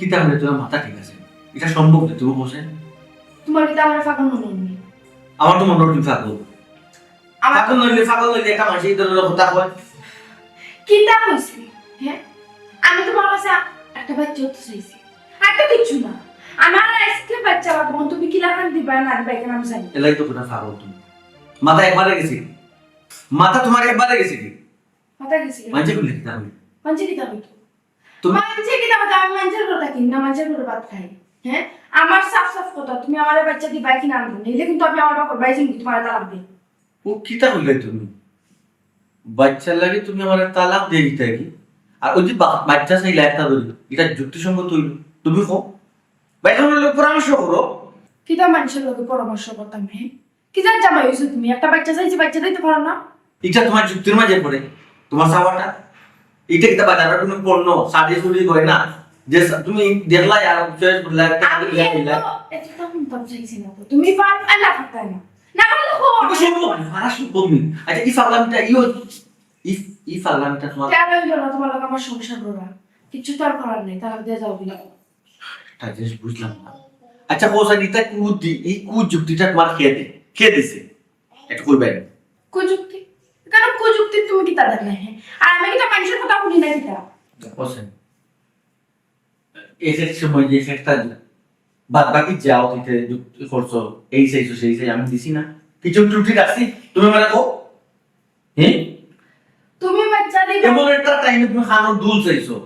কিতা হলে তোমার মাথা ঠিক আছে? এটা সম্ভব না, তুমি বসে। তোমার কি আমার ফাঁকা মনে নেই? আমার তো মনে হয় তুমি ফাঁকো। আমার ফাঁকো নইলে একটা মানুষের ধরনের কথা হয়। কিতা কইছি? হ্যাঁ, আমি তোমার কাছে একটা বাচ্চা হতে চাইছি, আর তো কিছু না। আমার আজকে বাচ্চা লাগবো, তুমি কি লাগান দিবা না দিবা কেন আমি জানি। এলাই তো কথা ফাঁকো তুমি। মাথা একবারে গেছি, মাথা তোমার একবারে গেছি কি? মাথা গেছি মাঝে করলে কিতা হবে? মানছে কিতা হইতো? তুমি মানছে কিতা কথা? আমি মানছের কথা কিন না, মানছের করে ভাত খাই। হ্যাঁ, আমার সাফ সাফ কথা, তুমি আমার বাচ্চা দিবা কি না আনবো, নিলে কিন্তু আমি আমার বাপর বাইরে কিন্তু তোমার তালাক দিই। ও কিতা করলে তুমি? বাচ্চার লাগে তুমি আমার তালাক দিয়ে দিতে কি? আর ওই যে বাচ্চা সেই লাইফটা ধরি, এটা যুক্তিসঙ্গত হইল। তুমি কো বাইরে লোক পরামর্শ করো। কিতা মানুষের লোকে পরামর্শ করতাম? হ্যাঁ, কি জান জামাই হইছো তুমি? একটা বাচ্চা চাইছি, বাচ্চা দিতে পারো না? এটা তোমার যুক্তির মাঝে পড়ে, তোমার চাওয়াটা এটা কিতা বাজারে তুমি পণ্য শাড়ি চুড়ি গয়না যে তুমি দেখলা আর চয়েস করলা একটা আমি বিয়া দিলা। এটা তো হুনতাম চাইছি না তো। তুমি পার আল্লাহ ফাতাই না। না বললে হো। তুমি সম্ভব না, আর সম্ভব না। আচ্ছা এই ফাগলামিটা ই ফাগলামিটা তোমার কেন হইলো না তোমার লগে আমার সংসার করা? কিছু তো আর করার নেই, তালাক দিয়ে যাও বিনা। একটা জিনিস বুঝলাম না। আচ্ছা কোসা নিতা কুদি এই যুক্তিটা তোমার খেয়ে দিছে এটা কইবেন কুযুক্তি? কেন কুযুক্তি? তুমি কি তাদের নাই? আর আমি কি তো মানুষের কথা শুনি না কিতা? কোসেন এসের সময় যে একটা বাদ বাকি যাও দিতে যুক্তি করছো এই চাইছো সেই চাই আমি দিছি না কিছু ত্রুটি রাখছি তুমি মানে কো হ্যাঁ তুমি বাচ্চা দিবা। এমন একটা টাইমে তুমি খানোর দুল চাইছো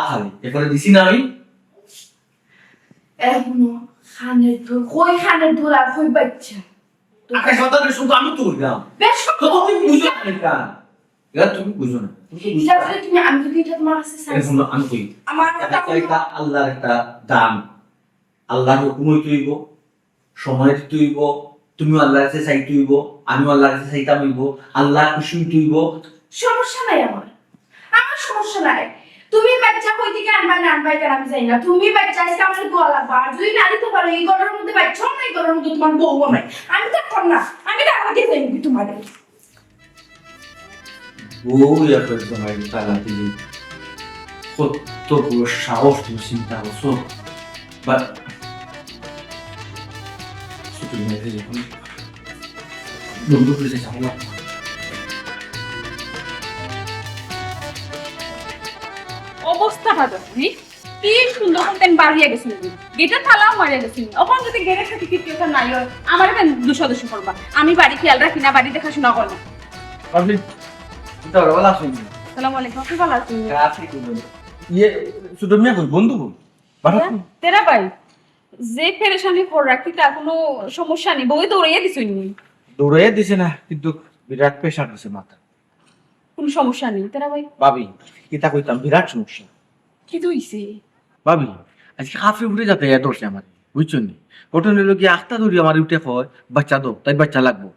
খালি এরপরে দিছি না আমি এখনো খানের ধুল, কই খানের ধুল আর কই বাচ্চা? আকাশ সন্তানের শুধু আমি তো বললাম বেশ তো তুমি বুঝো না এটা এটা তুমি বুঝো না তুমি তো বুঝো এটা না। যদি তুমি, আমি যদি এটা তোমার কাছে চাইছি, এখন আমি কই আমার কথা একটা আল্লাহর একটা দাম আল্লাহর হুকুম হইব সময় দিতে হইব তুমি আল্লাহর কাছে চাইতে হইব আমি আল্লাহর কাছে চাইতাম হইব আল্লাহ খুশি হইতে হইব সমস্যা নাই আমার, আমার সমস্যা নাই। তুমি বাচ্চা কই থেকে আনবা না আনবা এটা আমি জানি না। তুমি বাচ্চা আজকে আমার দোয়া লাগবে, আর যদি না দিতে পারো এই ঘরের মধ্যে বাচ্চাও নাই, ঘরের মধ্যে তোমার বউও নাই, আমি তো কর না, আমি তো আগে যাই তোমার। ওই আপনার তোমার তালা দিলি কত বড় সাহস তুমি চিন্তা করছো বা তুমি মেয়েদের যখন বন্ধু করেছে যাবো না অবস্থাটা দেখি কি সুন্দর করতেন বাড়িয়ে গেছেন গেটের তালাও মারিয়ে গেছেন এখন যদি গেটের সাথে কিছু একটা নাই হয় আমার কেন দুঃসদস্য করবা আমি বাড়ি খেয়াল রাখি না বাড়ি দেখাশোনা করো না আপনি এটা ওরা বলা শুনি সালামু আলাইকুম আপনি ভালো আছেন আপনি কি বলেন ইয়ে শুধু মিয়া কই বন্ধু কই বাড়া তেরা ভাই যে পেরেশানি পর রাখি তার কোনো সমস্যা নেই বই দৌড়াইয়া দিছুন দৌড়াইয়া দিছে না কিন্তু বিরাট প্রেশার দিছে মাথা কোনো সমস্যা নেই তেরা ভাই ভাবি কিতা কইতাম বিরাট সমস্যা কি তুইছে ভাবি আজকে হাফে উঠে যাতে এ ধরছে আমার বুঝছো নি ঘটনা হলো কি আখতা ধরি আমার উঠে কয় বাচ্চা দো তাই বাচ্চা লাগবো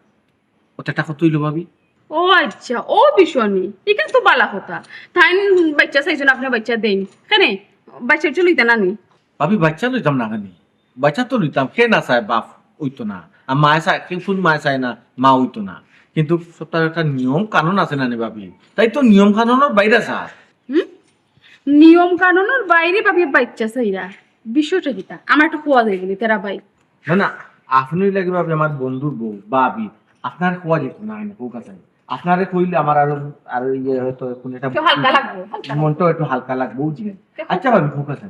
ওটা টাকা তুইলো ভাবি ও আচ্ছা ও বিষয় নেই এটা তো বালা কথা তাই বাচ্চা চাইছেন আপনি বাচ্চা দেন কেন বাচ্চা চলিতে না নি ভাবি বাচ্চা লইতাম না কেন বাচ্চা তো লইতাম কে না চায় বাপ ওইতো না আর মায় চায় কেউ কোন মায় চায় না মা ওইতো না কিন্তু সপ্তাহের একটা নিয়ম কানুন আছে না নি ভাবি তাই তো নিয়ম কানুনের বাইরে চায় নিয়ম কানুনের বাইরে পাবি বাচ্চা চাইরা বিষয়টা কিটা আমার একটা খোয়া যায় বলি তেরা ভাই না না আপনি লাগে ভাবি আমার বন্ধুর বউ ভাবি আপনার খোয়া যেত না না কোক আছে আপনারে কইলে আমার আরো আরো ইয়ে হয়তো কোন এটা একটু হালকা লাগবে মনটা একটু হালকা লাগবে বুঝলেন আচ্ছা ভাবি কোক আছে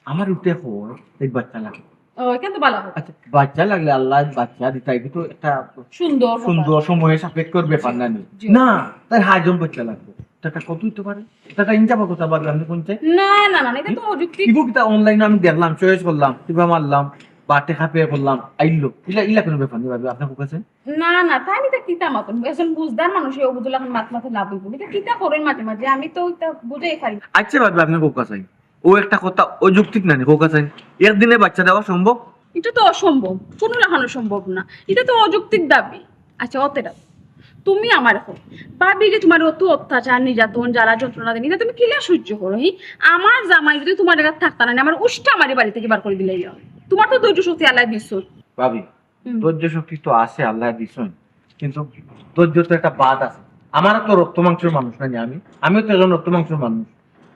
আমার উঠে খোয়া এই বাচ্চা লাগে ও কেন তো ভালো হবে আচ্ছা বাচ্চা লাগলে আল্লাহ বাচ্চা দিতে কিন্তু একটা সুন্দর সুন্দর সময়ে সাপেক্ষর ব্যাপার না নি জি। না তাই হাইজন বাচ্চা লাগবে টাকা কত হইতে পারে টাকা ইনকাম করতে পারবে আপনি কোন চাই না না না এটা তো অযুক্তি ইবু কিতা অনলাইনে আমি দেখলাম চয়েস করলাম টিপা মারলাম বা টেকা পে করলাম আইলো ইলা কোনো ব্যাপার নেই ভাবি আপনার কাছে না না তাই এটা কিতা মতন একজন বুঝদার মানুষ এই বুঝল এখন মাথা লাভ হইব এটা কিতা করেন মাঝে মাঝে আমি তো এটা বুঝেই পারি আচ্ছা ভাবি আপনার কোকা চাই ও একটা কথা অযৌক্তিক না কোকা চাই একদিনে বাচ্চা দেওয়া সম্ভব এটা তো অসম্ভব কোনো লাগানো সম্ভব না এটা তো অযৌক্তিক দাবি আচ্ছা অতেরা তুমি আমার এখন ভাবি যে তোমার অত অত্যাচার নির্যাতন জ্বালা যন্ত্রণা দেন এটা তুমি কিলা সহ্য করো আমার জামাই যদি তোমার জায়গা থাকতা না আমার উষ্টা আমার বাড়ি থেকে বার করে দিলেই হয় তোমার তো ধৈর্য শক্তি আল্লাহ দিচ্ছ ভাবি ধৈর্য শক্তি তো আছে আল্লাহ দিছেন কিন্তু ধৈর্য তো একটা বাদ আছে আমারও তো রক্ত মাংসের মানুষ নাকি আমিও তো একজন রক্ত মাংসের মানুষ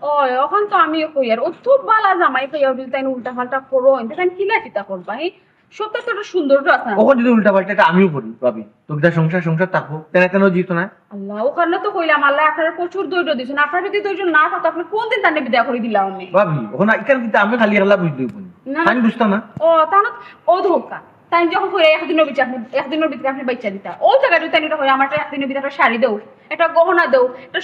ও এখন তো আমি কই আর ও তো বালা জামাই কইয়া যদি তাই উল্টা পাল্টা করো তাই কিলা কিতা করবা এই সব তো একটা সৌন্দর্য আছে না। কখন যদি উল্টা পাল্টা এটা আমিও করি ভাবি তুমি তার সংসার থাকবো তেনা কেন জিতো না আল্লাহ ওখানে তো কইলাম আল্লাহ আপনার প্রচুর ধৈর্য দিয়েছেন, আপনার যদি ধৈর্য না থাকতো আপনি কোন দিন তার বিদায় করে দিলাম আমি। ভাবি ওখানে এখান কিন্তু আমি খালি খেলা বুঝতে না। আমি বুঝতাম না ও তাহলে ও ধোকা তাই যখন কইরা একদিনের ভিতরে আপনি একদিনের ভিতরে আপনি বাচ্চা দিতা ও জায়গায় যদি তাই এটা হয় আমার একদিনের ভিতরে একটা শাড়ি দেও, একটা গহনা দেও, একটা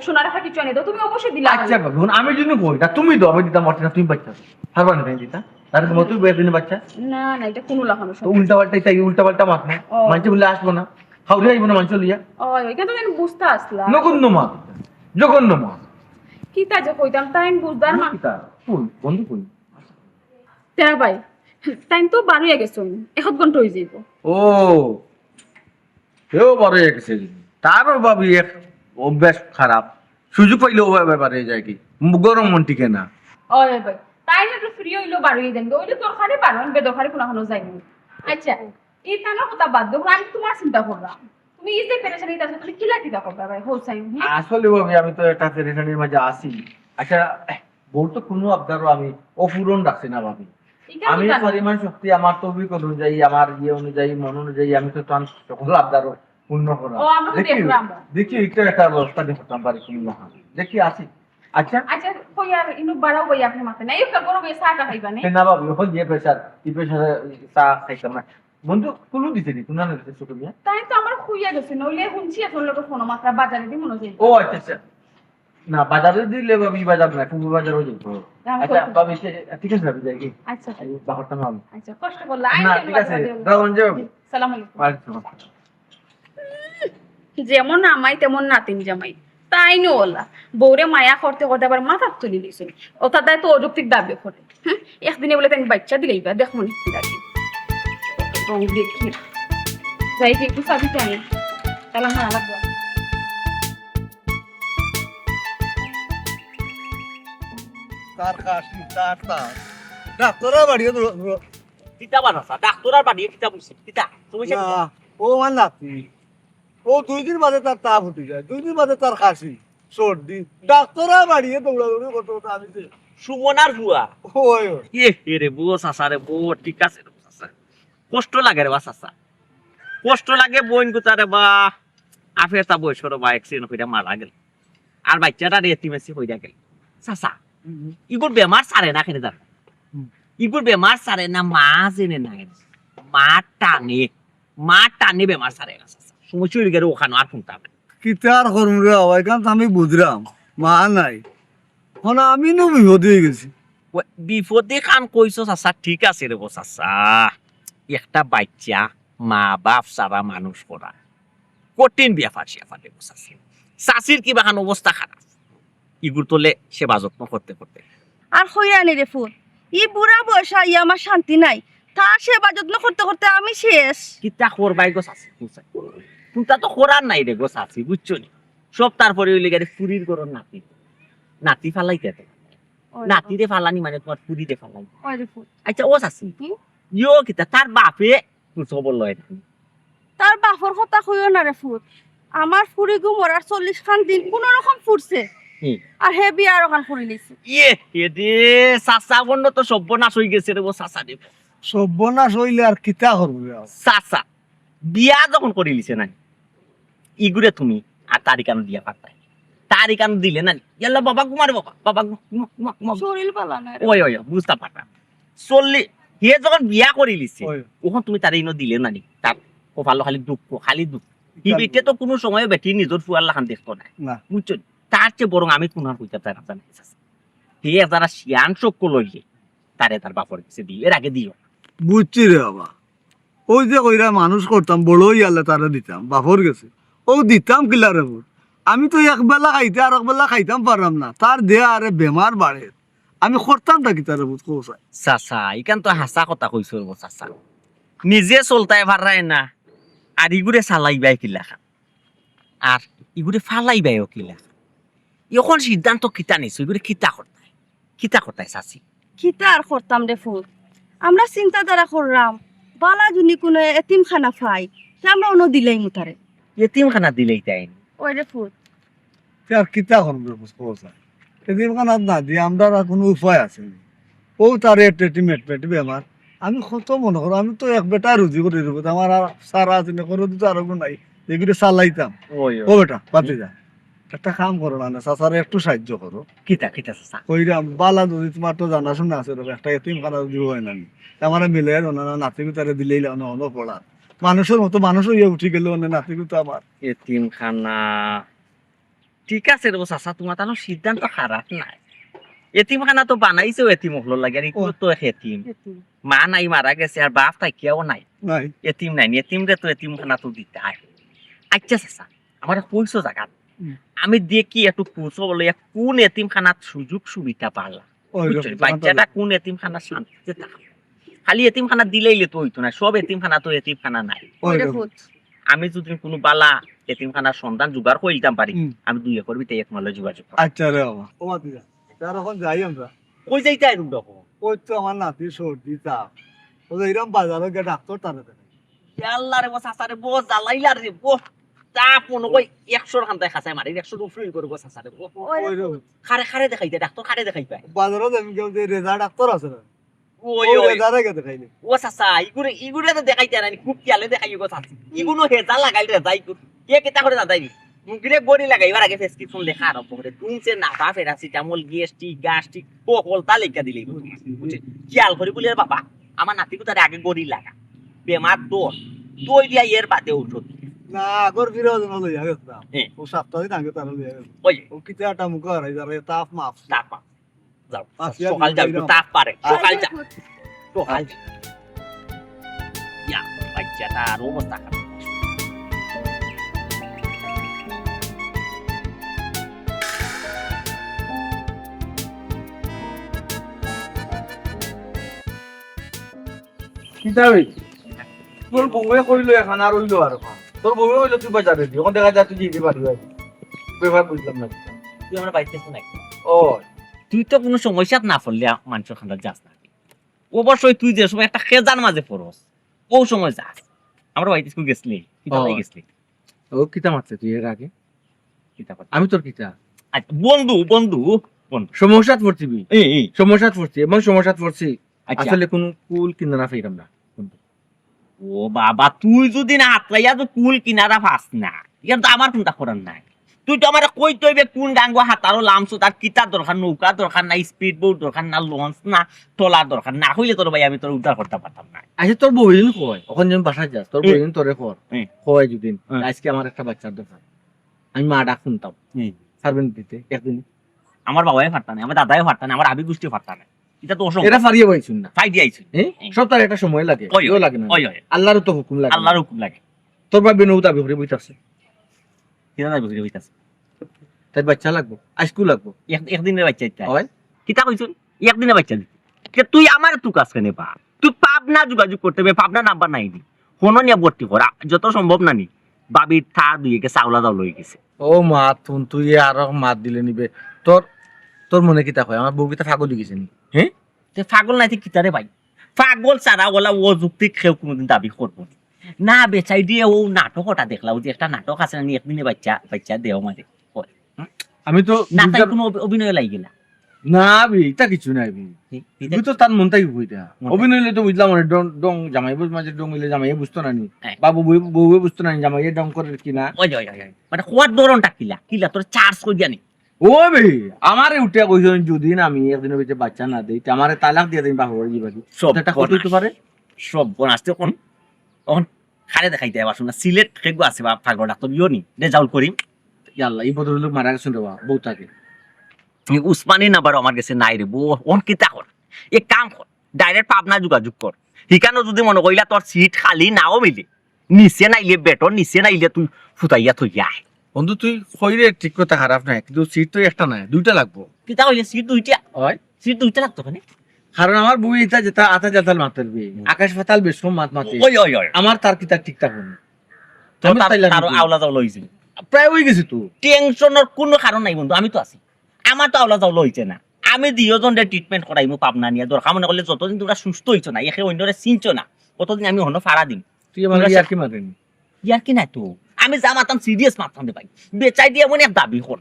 সোনার একটা কিছু এনে দাও, তুমি অবশ্যই দিলা। আচ্ছা ভাবি এখন আমি যদি কই তা তুমি দাও আমি দিতাম পারছি না তুমি বাচ্চা হারবা না তাই দিতা তার তোমার তুই বের দিনে বাচ্চা না না এটা কোনো লাগানো তো উল্টা পাল্টা তাই উল্টা পাল্টা মাত না ও। মানুষ বলে আসবো না হাউরে আইবো না মানুষ লিয়া ও এটা তো আমি বুঝতে আসলাম নগণ্য মা জঘন্য মা কি তা যে কইতাম তাই বুঝদার মা কি তা কোন বন্ধু কোন তেরা ভাই টাইম তো 12 হয়ে গেছে এক ঘন্টা হয়ে যাইব। ও কেউ বড় হয়ে গেছে তারও ভাবি এক অভ্যাস খারাপ সুযোগ পাইলে ও ব্যাপারে যায় কি গরম মন টিকে না ওই ভাই তাই একটু ফ্রি হইলো 12 হয়ে যাবে ওইটা তোর খালি 12 বেদরখারি কোনো যাইনি। আচ্ছা এই তানা কথা বাদ দাও আমি তোমার চিন্তা করলাম তুমি এই যে পেরেশানি আছে তুমি কি লাগি করবা ভাই হোসাইন। আসলে ভাবি আমি তো একটা পেরেশানির মাঝে আছি। আচ্ছা বল তো কোনো আবদারও আমি অপূরণ রাখছি না ভাবি আমি পরিমাণ শক্তি আমার তৌফিক অনুযায়ী আমার ইয়ে অনুযায়ী মন অনুযায়ী আমি তো সকল আবদারও পূর্ণ করা ও আমরা তো দেখলাম দেখি একটা ব্যবস্থা দেখতাম পারি কোনো মহা দেখি আসি। আচ্ছা আচ্ছা কই আর ইনু বাড়াও কই আপনি মাথা নাই একটা বড় বেশ সাটা খাইবা না না ভাবি ওখানে যে প্রেশার এই প্রেশারে চা খাইতাম না বন্ধু কুলু দিছে নি তুমি না দিছে ছোট মিয়া তাই তো আমার খুইয়া গেছে নইলে শুনছি এখন লোক ফোন মাত্রা বাজারে দি মনে যাই। ও আচ্ছা আচ্ছা না বাজারে দিলে ভাবি বাজার না তুমি বাজারও যাবো। আচ্ছা ভাবি ঠিক আছে ভাবি যাই কি আচ্ছা বাহরটা না আচ্ছা কষ্ট করলা না ঠিক আছে দাও যাও সালাম আলাইকুম। ওয়ালাইকুম যেমন আমাই তেমন নাতিন জামাই তাই নো ওলা বউরে মায়া করতে করতে আবার মাথা তুলি দিছে ও তাই তো অযৌক্তিক দাবি করে হ্যাঁ একদিনে বলে তাই বাচ্চা দিলেই বা দেখো নি দাবি রং দেখি যাই কি একটু সাবি চাই তাহলে না লাগবে তার কাশি তার ডাক্তাররা বাড়িয়ে কিতা বানাসা ডাক্তার বানিয়ে কিতা বুঝছি কিতা তুমি ও মান নাতি ও 2 দিন বাদে তার তাপ উঠে যায় 2 দিন বাদে তার কাশি সর্দি ডাক্তাররা বাড়িয়ে দৌড়াদৌড়ি করতে করতে আমি সুমনার বুয়া ওই এ রে বুয়া চাচা রে বুয়া ঠিক আছে রে চাচা কষ্ট লাগে রে বা চাচা কষ্ট লাগে বোন গুতারে বা আফের তা বয়সর বা অ্যাক্সিডেন্ট হইয়া মারা গেল আর বাচ্চাটা রেতিমেসি হইয়া গেল চাচা ইগুর বেমার সারে না কেন জানো ইগুর বেমার সারে না মা জেনে না মা টানে বেমার সারে না চাচা সময় চলে গেলে ওখানে আর শুনতাম কিতার করুম রে হওয়াই কারণ আমি বুঝলাম মা নাই হন আমি নো বিপদ হয়ে গেছি বিপদে কাম কইছো চাচা ঠিক আছে রে চাচা একটা বাচ্চা মা বাপ সারা মানুষ করা কঠিন ব্যাপার স্যাপার রে চাচি চাচির কিবা খান অবস্থা খারাপ ইগুর তোলে সেবা যত্ন করতে করতে আর হইরানি রে ফুল ই বুড়া বয়সা ই আমার শান্তি নাই তার সেবা যত্ন করতে করতে আমি শেষ কিতা করবাই গো চাচি তুমটা তো করার নাই রে গো চাচি বুঝছো নি সব তারপরে ওই লেগে পুরীর গরম নাতি ফালাইতে তো নাতিরে ফালানি মানে তোমার পুরীতে ফালাই ওই রে ফুল আচ্ছা ও চাচি ইয়ো কিতা তার বাপে খবর লয় না তার বাপর কথা কইও না রে ফুল আমার ফুরি গু মরার 40 খান দিন কোন রকম ফুরছে আর হে বিয়ার ওখান ফুরি নিছে এ দে চাচা বন্ধ তো সর্বনাশ হয়ে গেছে রে ও চাচা রে সর্বনাশ হইলে আর কিতা করবে চাচা বিয়া যখন করে লিছে না ইগুরে তুমি আর তারিকানো দিয়া পারতাই তারিকানো দিলে না ইয়াল্লা বাবা কুমার বাবা শরীর পালা না ওই ওই বুঝতে পারতাম চললি হে যখন বিয়া করে লিছে ওই। ওখন তুমি তার ইনো দিলে না তার ও ভালো খালি দুঃখ হি বেটে তো কোনো সময় বেটি নিজের ফুয়ার লাখান দেখতো না না বুঝছো তার চেয়ে বরং আমি কোনার হইতে চাই না জানি হে যারা শিয়ান চক্ষ লইলে তারে তার বাপর কাছে দিও এর আগে দিও বুঝছি রে বাবা ওই যে কইরা মানুষ করতাম বড় ইয়ালে তারা দিতাম বাপর গেছে ও দিতাম কিলা রে বুড় আমি তো একবেলা খাইতে আর একবেলা খাইতাম পারলাম না তার দেয়া আরে বেমার বাড়ে আমি করতাম না কিতা রে বুড় কোসাই চাচা ইকান তো হাসা কথা কইছো রে চাচা নিজে চলতাই পারাই না আর ইগুরে চালাইবাই কিলা খান আর ইগুরে ফালাইবাইও কিলা এখন সিদ্ধান্ত কিতা নিছো ইগুরে কিতা করতাই চাচি খিতা আর করতাম রে ফুল আমরা চিন্তাধারা করলাম বালা জুনি কোনো এতিমখানা পাই তা আমরা অন্য দিলাই মুতারে এতিমখানা দিলেই তাই ওই রে ফুল আর কিতা করবে কোসাই এতিমখানাত না দিয়ে আমরা আর কোনো উপায় আছে নি? ও তার ট্রিটমেন্ট পেটি বেমার আমি কত মনে করো আমি তো এক বেটা রুজি করে দেবো আমার আর সারা আছে না করে দিতে আরো নাই এগুলো চালাইতাম ও বেটা পাতে যা একটা কাম করো না চাচারে একটু সাহায্য করো কিতা কিতা চাচা কইরাম বালা যদি তোমার তো জানাশোনা আছে রবে একটা এতিমখানা যদি হয় না আমার মিলে ওনারা নাতি গুতারে দিলেই অন্য পড়া মানুষের মতো মানুষও ইয়ে উঠি গেল নাতি গুতা আমার এতিমখানা ঠিক আছে রে চাচা তোমার তানো সিদ্ধান্ত খারাপ নাই এতিমখানা তো বানাইছে এতিম হলো লাগে আর এগুলো তো এতিম মা নাই মারা গেছে আর বাপ তাই কেউ নাই নাই এতিম নাই এতিম রে তো এতিমখানা তো দিতে হয় আচ্ছা চাচা আমার কইছো জায়গা আমি দেখি একটু পুষো বলে কোন এতিমখানার সুযোগ সুবিধা পারলাম ওই বাচ্চাটা কোন এতিমখানা শান্তিতে থাকে খালি এতিমখানা দিলেই তো হইতো না সব এতিমখানা তো এতিমখানা নাই ওইটা ফুট আমি যদি কোনো বালা এতিমখানার সন্তান জোগাড় করে দিতাম পারি হুম। আমি দুই করবি তাই এক মালে যোগাযোগ করব। আচ্ছা রে বাবা ও মাতি যা তার এখন যাই আমরা কই যাইতে আইরুম দেখো ওই তো আমার নাতি সর্দি চাপ ও যে এরকম বাজারে গিয়ে ডাক্তার তারে দেয় আল্লাহ রে বস আসারে বস জ্বালাইলা রে বস তা কোনো কই 100 খান্তায় খাসাই মারি 100 উপরে করব আসারে ওই রে খারে খারে দেখাইতে ডাক্তার খারে দেখাই পায় বাজারে আমি কেউ যে রেজা ডাক্তার আছে না ওই ওই ওই রেজারে গে দেখাইনি ও চাচা ইগুরে তো দেখাইতে না খুব কিয়ালে দেখাই গো চাচি ইগুনো হেজা লাগাইল রে যাই কে কেতা করে না যাইনি মুগরে গড়ি লাগাইবার আগে প্রেসক্রিপশন লেখা আরম্ভ করে তুমছে নাফা প্যারাসিটামল গ্যাস্ট্রিক ও হলতা লেখা দিলে বুঝছে খেয়াল করি বলি রে বাবা আমার নাতিকে তার আগে গড়ি লাগা বেমার দোর দই দিয়া এর বাদে ওষুধ না আগর বিরোধ না লইয়া গেছিলাম হ্যাঁ। ও সপ্তাহ দিন আগে তারা লইয়া গেছে ওই ও কিতাটা মুখ হারাই যারে তাপ মাপ তাপা যাও আসিয়া সকাল যাও একটু তাপ পারে সকাল যা ফুট সকাল যা ইয়া বাচ্চাটা আর অবস্থা খারাপ কিতাবে তোর বউয়ে কইলো এখন আর হইলো আর এখন তোর বউয়ে কইলো তুই বাজারে দি ওখান দেখা যায় তুই যেতে পারবি ব্যাপার বুঝলাম না তুই আমার বাড়িতে শোনাই ও তুই তো কোনো সমস্যাত না পড়লে মানুষের খান্ডার যাস না অবশ্যই তুই যে সময় একটা খেজার মাঝে পড়স ও সময় যাস আমার বাড়িতে স্কুল গেছিলি কিতা ও। গেছিলি ও কিতা মারছে তুই এর আগে কিতা পারছি। আমি তোর কিতা আচ্ছা বন্ধু বন্ধু বন্ধু সমস্যাত পড়ছিবি এই সমস্যাত পড়ছি এমন সমস্যাত পড়ছি আচ্ছা আসলে কোন কুল কিনা না ফেরাম না ও বাবা তুই যদি না হাতলাইয়া তো কুল কিনারা পাস না ইয়ার তো আমার চিন্তা করার নাই তুই তো আমার কই তৈবে কোন ডাঙ্গো হাতারও লামছো তার কিতার দরকার নৌকা দরকার না স্পিড বোট দরকার না লঞ্চ না টলার দরকার না হইলে তোর ভাই আমি তোর উদ্ধার করতে পারতাম না আচ্ছা তোর বউদিন কয় ওখানে যেমন বাসায় যাস তোর বউদিন তোরে কর হুম। কয় যদিন হুম। আজকে আমার একটা বাচ্চার দরকার আমি মা ডাক শুনতাম সার্ভেন্ট দিতে একদিন আমার বাবাই ফাটতা না আমার দাদাই ফাটতা না আমার আবি গোষ্ঠী ফাটতা না এটা তো অসম্ভব এরা ফারিয়ে পাইছুন না ফাই দিয়াইছি সব তার একটা সময় লাগে ওই, কেউ লাগে না ওই ওই আল্লাহরও তো হুকুম লাগে আল্লাহর হুকুম লাগে তোর ভাবে নৌ দাবি করে বইতাছে কিনা না বুঝলি হইতাছে তাই বাচ্চা লাগবো আজকু লাগবো একদিনের বাচ্চা ইচ্ছা হয় কিতা কইছুন একদিনের বাচ্চা দিতে কে তুই আমার তুই কাজ কেনে পা তুই পাবনা যোগাযোগ করতে হবে পাবনা নাম্বার নাই নি ফোনও নিয়ে ভর্তি করা যত সম্ভব না নি বাবির থা দুইকে চাউলা দাও লই গেছে ও মা তুই আরো মাত দিলে নিবে তোর তোর মনে কিতা হয় আমার বউ কিতা ফাগল দিয়েছে নি হ্যাঁ তে পাগল নাই কিতারে ভাই পাগল ছাড়া ওলা ও যুক্তি কেউ কোনোদিন দাবি করবো না। না বেচাই দিয়ে ও নাটকটা দেখলাম যে একটা নাটক আছে না একদিনে বাচ্চা বাচ্চা দেও মারে আমি তো না তাই বুঝলাম- কোনো অভিনয় লাগি গেলা না বি এটা কিছু নাই বি তুই তো তার মনটাই বুঝা অভিনয় হইলে তো বুঝলাম অনেক ডং ডং জামাই বুঝ মাঝে ডং হইলে জামাই বুঝতো না নি হ্যাঁ। বাবু বউ বুঝতো না নি জামাই ডং করে কিনা ওই ওই ওই মানে খোয়ার ধরনটা কিলা কিলা তোর চার্জ কই জানি ও বে আমারে উঠে কইছেন যদি না আমি একদিনের ভিতরে বাচ্চা না দেই তে আমারে তালাক দিয়ে দিন বাবু বাড়ি সব এটা কত হইতে পারে সব বনাসতে কোন তখন খারে দেখাইতে আবার শুনা সিলেট খেগো আছে বা পাগল ডাক্তার ইয়নি রেজাউল করিম আল্লাহ এই ভদ্রলোক মারা গেছেন রে বাবা বউ থাকে উসমানী নাম্বার আমার কাছে নাই রে বউ ওন কিতা কর এক কাম কর ডাইরেক্ট পাবনা যোগাযোগ কর হিকানো যদি মনে কইলা তোর সিট খালি নাও মিলে নিচে নাইলে বেটর নিচে নাইলে তুই ফুটাইয়া থই আয় বন্ধু তুই কইরে ঠিক কথা খারাপ নাই কিন্তু সিট তো একটা নাই দুইটা লাগবো কিতা হইলে সিট দুইটা হয় সিট দুইটা লাগতো কেন কারণ আমার বউ এটা যেটা আতা জাতাল মাতারবি আকাশ পাতাল বেশম মাত মাতে ওই ওই ওই আমার তার কি তার ঠিক থাকবে না তো আমি তাইলাম তার নাকি? আওলা যাও লইছিল প্রায় হয়ে গেছে তো টেনশনের কোনো কারণ নাই বন্ধু আমি তো আছি আমার তো আওলা যাও লইছে না আমি দুইজনরে ট্রিটমেন্ট করাইমু পাবনা নিয়ে দরকার মনে করলে যতদিন তোমরা সুস্থ হইছো না একে অন্যরে চিনছো না ততদিন আমি হনো ফাড়া দিন তুই আমার তোমরা ইয়ার কি মারেনি ইয়ার কি নাই তো আমি যা মাতাম সিরিয়াস মাতাম দে ভাই বেচাই দিয়ে মনে এক দাবি কর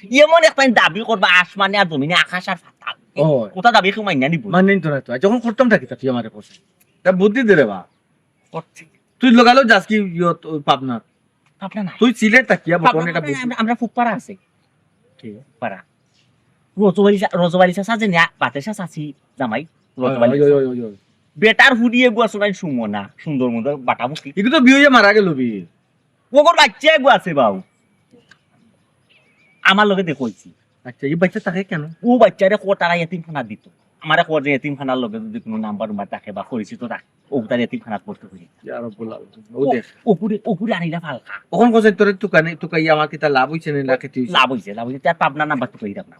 এমন একটা দাবি করবা আসমানে আর জমিনে আকাশ আর ফাতাল ও কোথা দাবি কেউ মাইনা নিব মানে তো না তো যখন করতাম থাকি তা তুই আমারে করছে তা বুদ্ধি দে রে বা করছে তুই লগালো যাস কি ইয়ত পাবনা আপনার না তুই সিলেট তাকিয়া বর্তমানে এটা বুদ্ধি আমরা ফুকপাড়া আছে কি পাড়া রজবাড়ি চাষা যে বাতে চাষ আছি জামাই রজবাড়ি বেটার হুডিয়ে গুয়া শোনাই সুমনা সুন্দর মতো বাটা মুখি এগুলো তো বিয়ে মারা গেল বি ওগর বাচ্চা গু আছে বাউ আমার লগে দেখছি আচ্ছা এই বাচ্চা তাকে কেন ও বাচ্চারে কো তারা এতিমখানা দিত আমারে কো যে এতিমখানার লগে যদি কোনো নাম্বার উম্বার থাকে বা পরিচিত থাকে ও তার এতিমখানা পড়তে হই আর বলা ও দেখ ওপুরে আনিলা ফালকা ওখান কোসে তোর তুকানে তুকাই আমার কিতা লাভ হইছে না লাখে তুই লাভ হইছে তার পাবনা নাম্বার তো কই রাখ না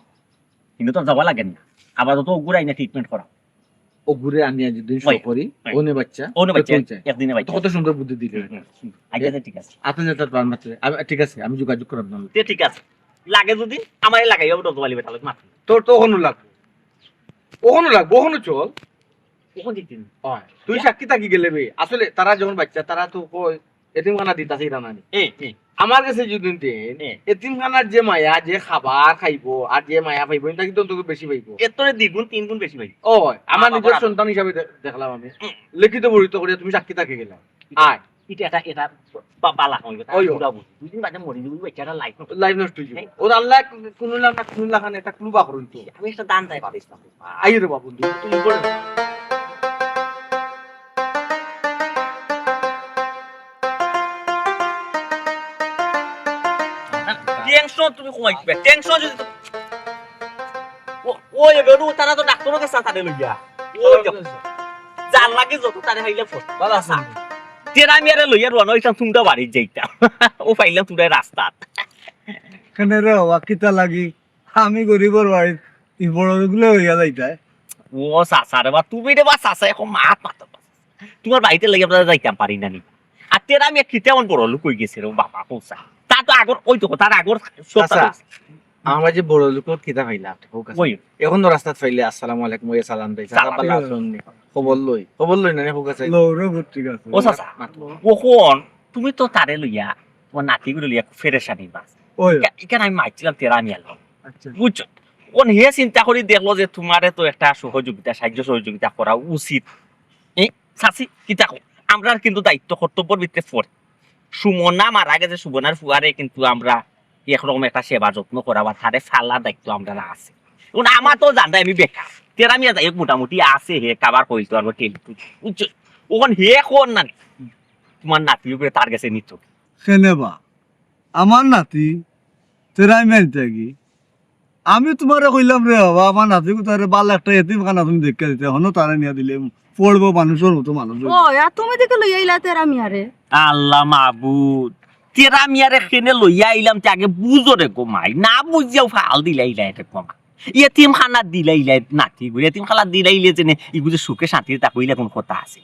কিন্তু তো যাওয়া লাগে না আবার তো ওগুলো আইনা ট্রিটমেন্ট করা ও ঘুরে আনিয়া যদি ওই, করি ওই। ওনে বাচ্চা ওনে বাচ্চা তো কইছে। একদিনে বাচ্চা কত সুন্দর বুদ্ধি দিলে আগে ঠিক আছে আপনি যেটা পার মাত্র ঠিক আছে আমি যোগাযোগ করব না তে ঠিক আছে লাগে যদি আমারে লাগাই হবে রজবালি বেটা লাগে মাত্র তোর তো ওখানে লাগবে ওখানে চল কখন দিতেন তুই সাক্ষী থাকি গেলে বে আসলে তারা যখন বাচ্চা তারা তো কই এতিমখানা দিতাছে রানানি আমার কাছে যদি দেন এতিমখানার যে মায়া যে খাবার খাইবো আর যে মায়া পাইবো এটা কিন্তু তোকে বেশি পাইবো এতরে দ্বিগুণ তিনগুণ বেশি ভাই ও আমার বাবা, নিজের বাবা। সন্তান হিসাবে দেখলাম আমি লিখিত বলিত করে তুমি সাক্ষী থাকি গেলাম আয় এটা বালা হইবে ওই, পুরা বুঝি দুদিন বাদে মরি যাবো বেচারা লাইফ লাইভ নষ্ট হয়ে যাবে ওর আল্লাহ কোন লাখান একটা ক্লুবা করুন তো আমি একটা দান চাই পারিস না আই রে বাবু তুমি করে টেনশন তুমি কমাইবে টেনশন যদি ওই বেরু তারা তো ডাক্তারের কাছে তারে লইয়া ওই জান লাগে যত তারে হইলে ফট ভালো আছেন তেরা মেরে লইয়া রওনা হইতাম তুমটা বাড়ি যাইতাম ও পাইলাম তুই রাস্তাত কেন রে বাবা কিতা লাগি আমি গরিবর বাড়ি এই বড়গুলো হইয়া যাইতায় ও সাসারে বা তুমি রে বা সাসা এখন মাত মাত তোমার বাড়িতে লাগি আমরা যাইতাম পারি না নি আর তেরা আমি কি তেমন বড় লোক কই গেছে রে বাবা পৌঁছা তা তো আগর ওই তো তার আগর চাচা, আমরা যে বড় লোক কিতা ফাইলা ওই এখন তো রাস্তাত ফাইলে আসসালামু আলাইকুম ওই সালাম দেই সালাম সালাম। ভালো আছেন খবর লই না হোক আছে লৌরে ঠিক আছে ও সাসা ওখন তুমি তো তারে লইয়া তোমার নাতি গুলো লইয়া ফেরেশানি বাস ওই এখানে আমি মাইছিলাম তেরা আমি আলো আচ্ছা বুঝছো কোন হে চিন্তা করে দেখলো যে তোমারে তো একটা সহযোগিতা সাহায্য সহযোগিতা করা উচিত এই সাসি কিতা কো আমরা কিন্তু দায়িত্ব কর্তব্যের ভিতরে পড়ে সুমনা মারা গেছে সুমনার ফুয়ারে কিন্তু আমরা একরকম একটা সেবা যত্ন করা বা তারে ফালার দায়িত্ব আমরা আছে এখন আমার তো জানতাম আমি বেকার তেরা মিয়া যাই মোটামুটি আছে হে কাবার কইতো আর টেলি বুঝছো ওখান হে কোন না তোমার নাতি উপরে তার কাছে নিত সেনেবা আমার নাতি তেরাই মেলতে কি আমি তোমারে কইলাম রে বাবা আমার নাতি তারে বাল একটা এতিমখানা তুমি দেখে দিতে হনো তারা নিয়ে দিলে পড়বো মানুষের মতো মানুষ ও আর তুমি দেখে লই আইলা তেরা মিয়ারে আল্লাহ মাহবুদ তেরা মিয়ারে খেনে লইয়া আইলাম তে আগে বুঝো রে গো মাই না বুঝিয়াও ফাল দিলাইলা এটা কমা এতিম খানা দিলাইলা নাতি গো এতিম খানা দিলাইলে যে ইগুজে সুখে শান্তিতে তা কইলে কোন কথা আছে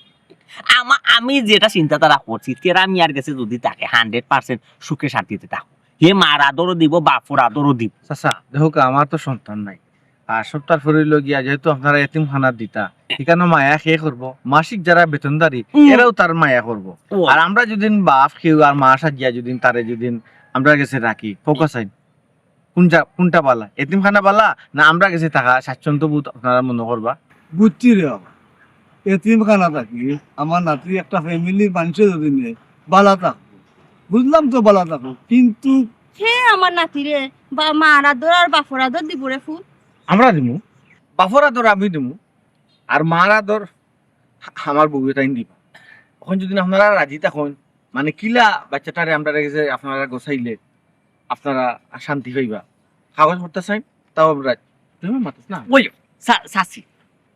আমি যেটা চিন্তাধারা করছি তেরা মিয়ার কাছে যদি তাকে 100% সুখে শান্তিতে থাকো হে মার আদরও দিব বাপুর আদরও দিব চাচা দেখো আমার তো সন্তান নাই আর সপ্তাহ পরে লগিয়া যেহেতু আপনারা এতিমখানা দিতা এখানে মায়া খেয়ে করবো মাসিক যারা বেতনদারি এরাও তার মায়া করবো আর আমরা যদি বাপ খেউ আর মা সাজিয়া যদি তারে যদি আমরা কাছে রাখি ফোকাস আইন কোনটা বালা এতিমখানা বালা না আমরা কাছে থাকা স্বাচ্ছন্দ্য বোধ আপনারা মনে করবা বুঝছি রে বাবা এতিমখানা থাকি আমার নাতি একটা ফ্যামিলির মানুষের যদি নেই বালা থাকবো বুঝলাম তো বালা থাকবো কিন্তু হে আমার নাতিরে বা মার আদর আর বাপর আদর দিবরে ফুল আমরা দিমু বাপর আদর আমি দিমু আর মার আদর আমার বউ তাই দিবা এখন যদি আপনারা রাজি থাকুন মানে কিলা বাচ্চাটারে আমরা কাছে আপনারা গোছাইলে আপনারা শান্তি পাইবা কাগজ পড়তে চাই তাও আমরা তুমি মাতিস না ওই সাসি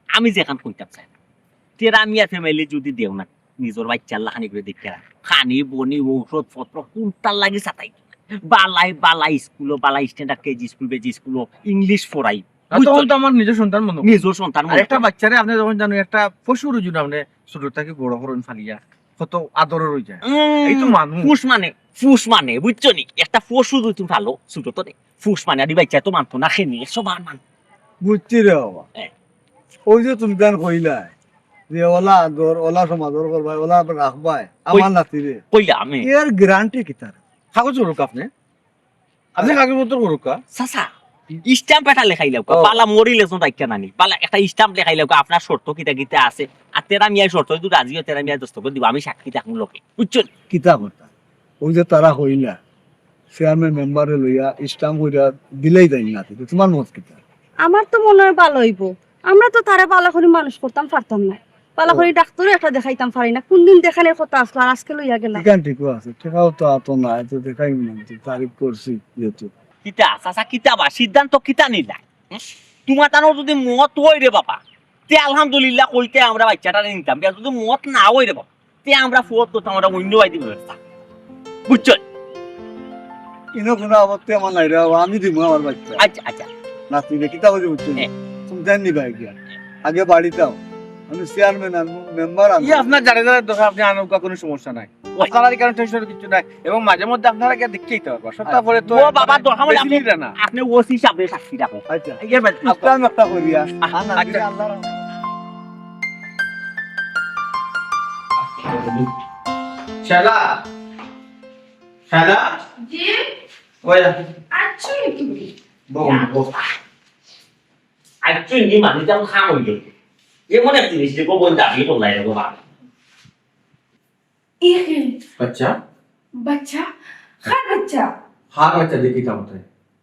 আমি যেখান কইতাম চাই তেরা মিয়া ফ্যামিলি যদি দেও না নিজের বাচ্চার লাখানি করে দেখতে খানি বনি ঔষধ পত্র কোনটার লাগে সাতাই বালাই স্কুল বালাই স্ট্যান্ডার্ড কেজি স্কুল বেজি স্কুল ইংলিশ পড়াই তখন তো আমার নিজের সন্তান মনে হয়। নিজের সন্তান আর একটা বাচ্চারে আপনি যখন জানো একটা পশুর জন্য আপনি ছোট থেকে বড় করুন ফালিয়া কত আদরের হয়ে যায় এই তো মানুষ ফুস মানে বুঝছো নি একটা পশু যদি তুমি ভালো ছোট তো ফুস মানে আর বাচ্চা তো মানতো না খেয়ে নিয়ে সবার মান বুঝছি রে বাবা হ্যাঁ। ওই যে তুমি গান কইলা যে ওলা আদর ওলা সমাদর করবাই ওলা রাখবাই আমার নাতি রে কইলা আমি এর গ্যারান্টি কি তার কাগজ রুক আপনি আপনি কাগজপত্র করুক চাচা স্ট্যাম্প এটা লেখাই লাও পালা মরিলে তো রাখা নানি পালা একটা স্ট্যাম্প লেখাই লাও আপনার শর্ত কিটা কিটা আছে আর তেরা মিয়ার শর্ত যদি রাজি হয় তেরা মিয়া দস্তখত দিব আমি সাক্ষী থাকুন লোকে বুঝছেন কিতা কথা ওই যে তারা হইলা চেয়ারম্যান মেম্বারে লইয়া স্টাম্প হইয়া দিলেই যাই না তোমার মত কিতা আমার তো মনে হয় ভালো হইব আমরা তো তারা পালা করে মানুষ করতাম পারতাম না পালা করে ডাক্তারও একটা দেখাইতাম পারি না কোনদিন দেখানোর কথা আসলো আর আজকে লইয়া গেলাম ঠিকান ঠিকও আছে ঠিকাও তো আতো না তো দেখাই না তারিফ করছি যেহেতু কিতা চাচা কিতা বা সিদ্ধান্ত কিতা নিলা তোমার তানো যদি মত হই রে বাবা তে আলহামদুলিল্লাহ কইতে আমরা বাচ্চাটা নিতাম যদি মত না হই রে বাবা তে আমরা ফুয়ত তো আমরা অন্য বাইদি ব্যবস্থা বুঝছেন ইনো কোনো আপত্তি আমার নাই রে বাবা, আমি দিব আমার বাচ্চা আচ্ছা আচ্ছা নাতি রে কিতা বুঝি বুঝছি হ্যাঁ। তুমি জান নিবা গিয়া আগে বাড়িতে আও আমি চেয়ারম্যান আনবো মেম্বার ই আনবো আপনার যারা যারা দরকার আপনি আনুকা কোনো সমস্যা নাই আপনার কারণ টেনশন কিছু নাই এবং মাঝে মধ্যে আপনারা গিয়ে দেখতেই তো পারবা সপ্তাহ পরে তো ও বাবা দরকার হলে বেশি নিরা না আপনি ওসি সাহেব সাক্ষী রাখো আচ্ছা এর বাদ আপনার একটা করিয়া আচ্ছা। আল্লাহ শালা শালা জি ওই আচ্ছা তুমি বউ আইচুন নি মানে যেমন খাম হইল এমন এক জিনিস যে গোবন দাবি বললাই রে বাবা ইহে বাচ্চা বাচ্চা খার বাচ্চা হার বাচ্চা দেখি তামতে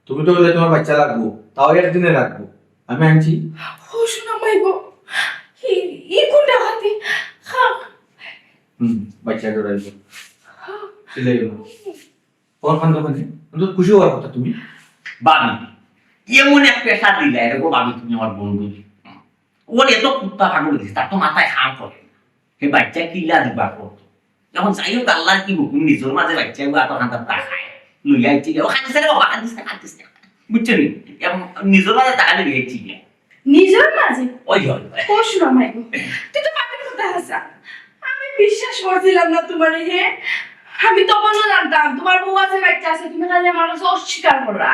তুমি তো বলে তোমার বাচ্চা লাগবো তাও একদিনে রাখবো আমি আনছি ও শোনা মাইগো ই কোনটা হাতে খা বাচ্চা জড়াইবো চলে গেল কোন খান দোকানে তো খুশি হওয়ার কথা তুমি বাবি এমন এক পেশা দিলে রে গো বাবি তুমি আমার বন্ধু ওর এত কুত্তা হাগল দিস তার তো মাথায় হাম করে সে বাচ্চা কিলা দিবা করতো যখন যাই হোক আল্লাহর কি হুকুম নিজের মাঝে বাচ্চা এত খান্তা তা খায় লইয়া ইচ্ছি ও খান্দিস রে বাবা খান্দিস না বুঝছেন নিজের মাঝে টাকা দিয়ে ইচ্ছি নিজের মাঝে ওই হয় ও শোনা মাইগো তুই তো পাপির কথা হাসা আমি বিশ্বাস করছিলাম না তোমার হে আমি তখনও জানতাম তোমার বউ আছে বাচ্চা আছে তুমি খালি আমার কাছে অস্বীকার করলা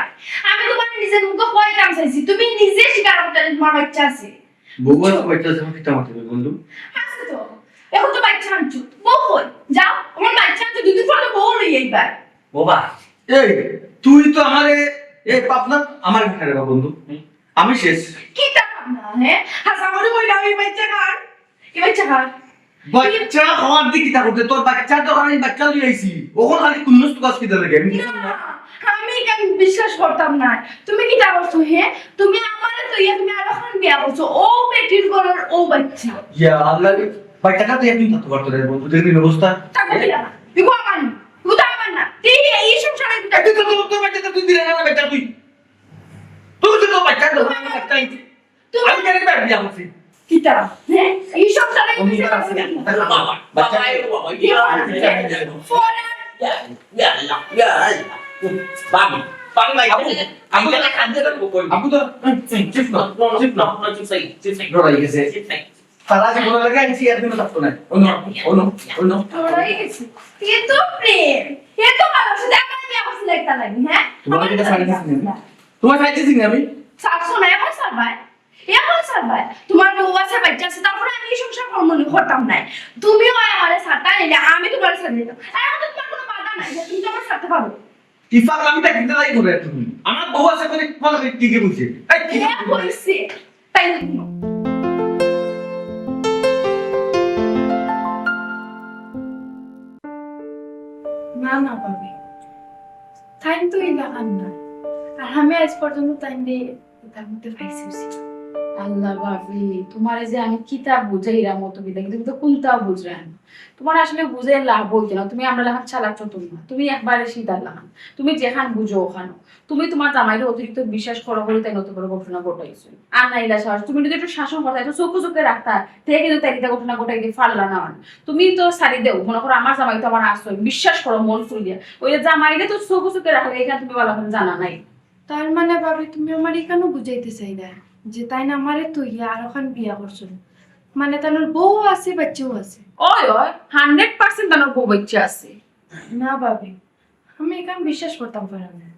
আমি তোমার নিজের মুখে কয়তাম চাইছি তুমি নিজে স্বীকার করতে তোমার বাচ্চা আছে বউ আছে বাচ্চা আছে কি তামাতে বন্ধু আছে তো এখন তো বাচ্চা আনছো বউ কই যাও আমার বাচ্চা আনছো দুদিন পরে তো বউ লই এইবার বাবা এই তুই তো আমারে এই পাপনা আমার ঘরে বা বন্ধু আমি শেষ কি তা না হ্যাঁ হাসা মরে কইলা এই বাচ্চা কার এই বাচ্চা কার বাচ্চা খাওয়ার দিকে কিতা করতে তোর বাচ্চা তো আমি বাচ্চা লই আইছি ওখন খালি কুন্নস তো কাজ কিতা লাগে আমি কি জানি না আমি কেন বিশ্বাস করতাম না তুমি কি তা করছো হে তুমি আমারে তো ইয়া তুমি আরো খান বিয়া করছো ও বেটির ঘরের ও বাচ্চা ইয়া আল্লাহ রে বাচ্চাটা তো একদিন থাকতে পারতো রে বন্ধু দেখবি অবস্থা তাকে দিলা না ইগো আমার ইগো তো আমার না তুই এই সংসারে একদিন তো তোর বাচ্চাটা তুই দিলে না বাচ্চা তুই তুই তো তোর বাচ্চা তো আমি বাচ্চা আমি কেন বিয়া করছি কি তা হ্যাঁ এই সংসারে আমি তো আছি বাবা বাচ্চা ফোন বাবি বাবি ভাই আবু আমি তো খাদ্য দেবো কই আবু তো চিপ না চিপ না রড়াই গেছে তারা যে বলে লাগে আইছি একদিন থাকতো না অন্য ওরাই গেছে এ তো প্রেম এ তো ভালোবাসা আমার বিয়া করছে একটা লাগি হ্যাঁ তোমার কি সাইড দিছি তোমার সাইড দিছি আমি শাশু না এখন সারবাই এখন সারবাই তোমার বউ আছে বাচ্চা আছে তারপরে আমি এই সংসার কর্ম করতাম না তুমিও আমারে সারটা নিলে আমি তোমার সাথে দিতাম এখন তো তোমার কোনো বাধা নাই যে তুমি তো আমার সাথে পারো ইফাক আমি তা কিনতে লাই করে তুমি আমার বউ আছে বলে বলে কি কি বুঝে এই কি হ্যাঁ বলছি তাই না না না ভাবি টাইম তো ইলাকান না আর আমি আজ পর্যন্ত টাইম দিয়ে তার মধ্যে পাইছি আল্লাহ ভাবি তোমার যে আমি কিতাব বুঝাইরা মতো বিদা কিন্তু তুমি তো কোনটাও বুঝরা না তোমার আসলে বুঝে লাভ হইতো না তুমি আমরা লাগান চালাক চতুর না তুমি একবারে সিধার লাগান তুমি যেখান বুঝো ওখানো তুমি তোমার জামাইরে অতিরিক্ত বিশ্বাস করো বলে তাই নতুন করে ঘটনা ঘটাইছো আর নাইলা সাহস তুমি যদি একটু শাসন করতে একটু চোখে চোখে রাখতা থেকে কিন্তু তাই ঘটনা ঘটাই দিয়ে ফারলা না তুমি তো সারি দেও মনে করো আমার জামাই তো আমার আসছো বিশ্বাস করো মন ফুল দিয়া ওই জামাইরে তো চোখে চোখে রাখলে এখানে তুমি ভালো করে জানা নাই তার মানে ভাবি তুমি আমার এখানে বুঝাইতে চাই না যে তাই না আমারে তো ইয়া আর ওখান বিয়া করছো মানে তার বউ আছে বাচ্চাও আছে ওই ওই 100% তানোর বউ বাচ্চা আছে না ভাবি আমি এখানে বিশ্বাস করতাম পারলাম না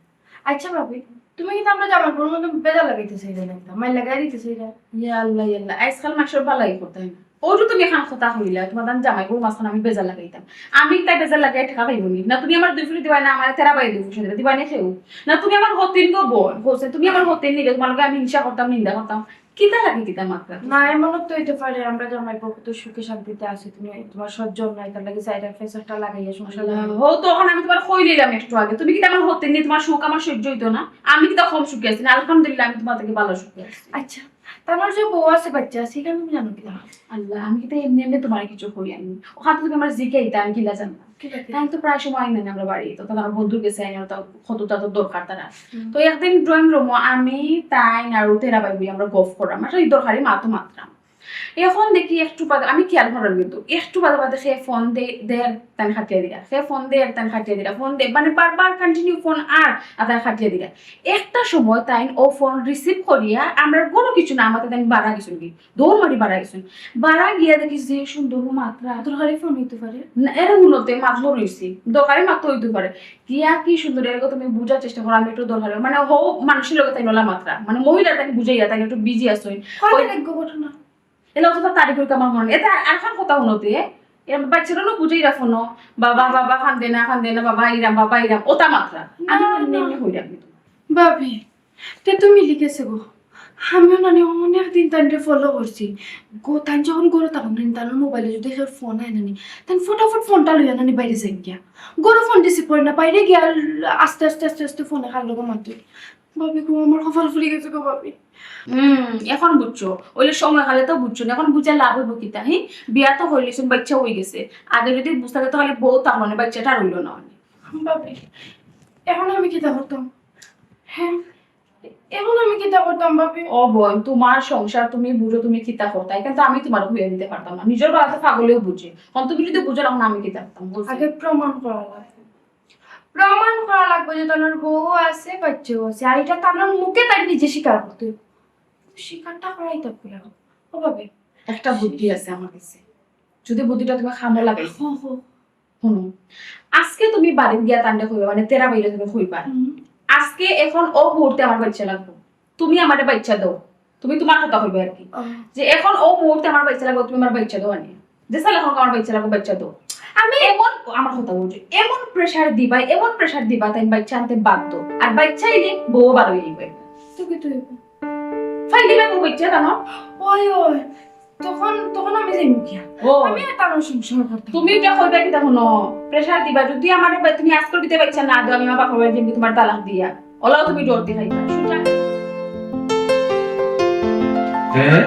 আচ্ছা ভাবি তুমি কিন্তু আমরা জামার পর মতো বেজা লাগাইতে চাই না একদম মাই লাগাই দিতে চাই না ইয়া আল্লাহ আজকাল মাসের বালাই করতে হয় না ওইটা তুমি এখন কথা হইলা তোমার দান জামাই বউ মাঝখানে আমি বেজার লাগাইতাম আমি তাই বেজার লাগাই ঠেকা পাইব না তুমি আমার 2 ফুটি দিবা না আমার তেরা বাই 2 ফুটি দিবা না খেউ না তুমি আমার হতিন গো বোন হোসে তুমি আমার হতিন নিলে তোমার লগে আমি হিংসা করতাম নিন্দা করতাম কিতা লাগে কিতা মাত্রা না এমন তো হইতে পারে আমরা জামাই বউ তো সুখে শান্তিতে আছি তুমি তোমার সহ্য নাই তার লাগে সাইড ফেসারটা লাগাইয়া সংসার হো তখন আমি তোমার কই দিলাম একটু আগে তুমি কিতা আমার হতিন নি তোমার সুখ আমার সহ্য হইতো না আমি কিতা কম সুখে আছি না আলহামদুলিল্লাহ আমি তোমার থেকে ভালো সুখে আছি আচ্ছা তোমার যে বউ আছে বাচ্চা আছে কেন তুমি জানো কি না আল্লাহ আমি কিতা এমনি এমনি তোমার কিছু করি আমি ওখানে তুমি আমার জিকাইতা আমি কিলা জানতাম তাই তো প্রায় সময় আইন আমরা বাড়ি তো তখন আমার বন্ধুর গেছে আইন কতটা তো দরকার তারা তো একদিন ড্রয়িং রুম আমি তাই আর তেরা বাইবি আমরা গফ করলাম একটা দরকারি মাতো মাত্রাম এখন দেখি একটু বাদে আমি খেয়াল করলাম কিন্তু একটু বাদে বাদে সে ফোন দেয় তান খাটিয়ে দিলা সে ফোন দেয় তান খাটিয়ে দিলা ফোন দে মানে বারবার কন্টিনিউ ফোন আর তান খাটিয়ে দিলা একটা সময় তাই ও ফোন রিসিভ করিয়া আমরা কোনো কিছু না আমাদের তাই বাড়া গেছিল কি দৌড় মারি বাড়া গেছিল বাড়া গিয়া দেখি যে সুন্দর মাত্রা দরকারি ফোন হইতে পারে না এর গুলোতে মাতলো রয়েছি দরকারি মাত্র হইতে পারে গিয়া কি সুন্দর এর তুমি বুঝার চেষ্টা করো আমি একটু দরকারি মানে হো মানুষের লোক তাই নলা মাত্রা মানে মহিলা তাই বুঝাইয়া তাই একটু বিজি আসই কয় এক ঘটনা এলা তো তারিখ করে আমার মনে এটা আর খান কথা হনোতে বাচ্চারা বুঝেই রাখো না বাবা বাবা খান্দে না বাবা ইরাম ওটা মাত্রা আমি এমনি হইরাম ভাবি তে তুমি লিখেছে গো আমিও নানি অনেক দিন তানকে ফলো করছি গো তান যখন গরো তখন নানি তার মোবাইলে যদি সব ফোন আয় নানি তান ফটাফট ফোনটা লইয়া নানি বাইরে যাই গিয়া গরো ফোন রিসিভ করে না বাইরে গিয়া আস্তে আস্তে আস্তে আস্তে ফোনে খার লোক মারতে ভাবি গো আমার কপাল ফুলে গেছে গো ভাবি এখন বুঝছো ওইলে সময় কালে তো বুঝছো না এখন বুঝে লাভ হইব কিতা হি বিয়া তো হইলেছেন বাচ্চা হয়ে গেছে আগে যদি বুঝতে তাহলে বউ তার মানে বাচ্চাটা রইল না ভাবি এখন আমি কি করতাম হ্যাঁ এখন আমি কি করতাম ভাবি ও বোন তোমার সংসার তুমি বুঝো তুমি কিতা করতা কিন্তু আমি তোমার হইয়া দিতে পারতাম না নিজের বাড়িতে পাগলেও বুঝে এখন তুমি যদি বুঝো এখন আমি কিতা করতাম আগে প্রমাণ করা লাগবে প্রমাণ করা লাগবে যে তার বউ আছে বাচ্চাও আছে আর এটা তার মুখে তার নিজে স্বীকার করতে হবে। স্বীকারটা করাই তো ও ভাবে একটা বুদ্ধি আছে আমার কাছে যদি বুদ্ধিটা তুমি খামো লাগাই শুনো আজকে তুমি বাড়িতে গিয়া তান্ডা কইবা মানে তেরা বাইরে তুমি কইবা আজকে এখন ও মুহূর্তে আমার বাচ্চা লাগবে তুমি আমারে বাচ্চা দাও তুমি তোমার কথা কইবে আর কি যে এখন ও মুহূর্তে আমার বাচ্চা লাগবে তুমি আমার বাচ্চা দাও আনি যে সালে এখন আমার বাচ্চা লাগবে বাচ্চা দাও আমি এমন আমার কথা বলছি এমন প্রেসার দিবা তাই বাচ্চা আনতে বাধ্য আর বাচ্চা এলে বউ বারো হইবে তুই তুই ফাইল দিবে বউ বাচ্চা জানো ওই ওই তখন তখন আমি যাই মুখিয়া ও আমি আর তার সংসার করতাম তুমি এটা কইবা কি দেখো প্রেসার দিবা যদি আমার তুমি আজকে দিতে বাচ্চা না দাও আমি আমার বাপা বাড়ি যাই তোমার তালাক দিয়া ওলাও তুমি ডর দিয়ে খাইবা শুনছা হ্যাঁ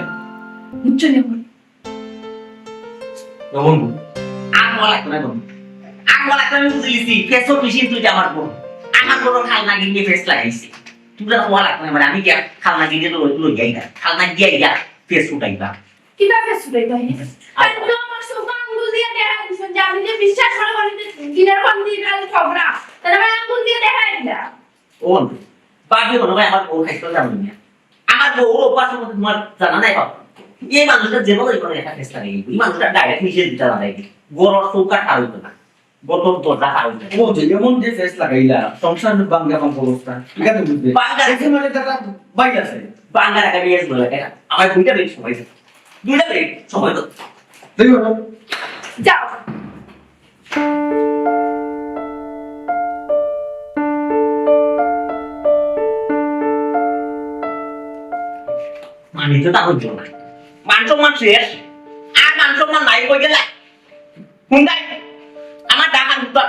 বুঝছো না বল কেমন আমি বুঝেছি ফেসও মেশিন তুই আমার বোন আমার বড় খালনা গিয়ে ফেস লাগাইছি তুই তো হওয়া লাগবে মানে আমি কি খালনা গিয়ে লই যাই না খালনা গিয়ে যা ফেস উঠাইবা কি দাবে সুলাই তাই আর তো আমার সব আঙ্গুল দিয়ে দেখা দিছেন যে আমি যে বিশ্বাস করে বলি যে দিনের পর দিন খালি খবরা তাহলে আমি আঙ্গুল দিয়ে দেখা দিলা ও বাকি হলো ভাই আমার বউ খাইতে যাবো না আমার বউ অভ্যাস মতো তোমার জানা নাই বাবা এই মানুষটা যেভাবে করে একটা ফেস লাগাই এই মানুষটা ডাইরেক্ট নিষেধ দিতে জানা নাই গরর চৌকার টার হইতো না গতর দরজা টার হইতো না ও যে এমন যে ফেস লাগাইলা সংসার বাঙ্গা বাঙ্গা অবস্থা ঠিক আছে বুঝবে বাঙ্গা দেখে মানে তারা বাইরে আছে বাঙ্গা রাখা নিয়ে বলে আমার দুইটা বেশ সময় দুইটা বেশ সময় তো দেখো যাও মানে তো তা হইতো না মান সম্মান শেষ আর মান সম্মান নাই কই গেলা হুন্দাই আমার ডাকা উত্তর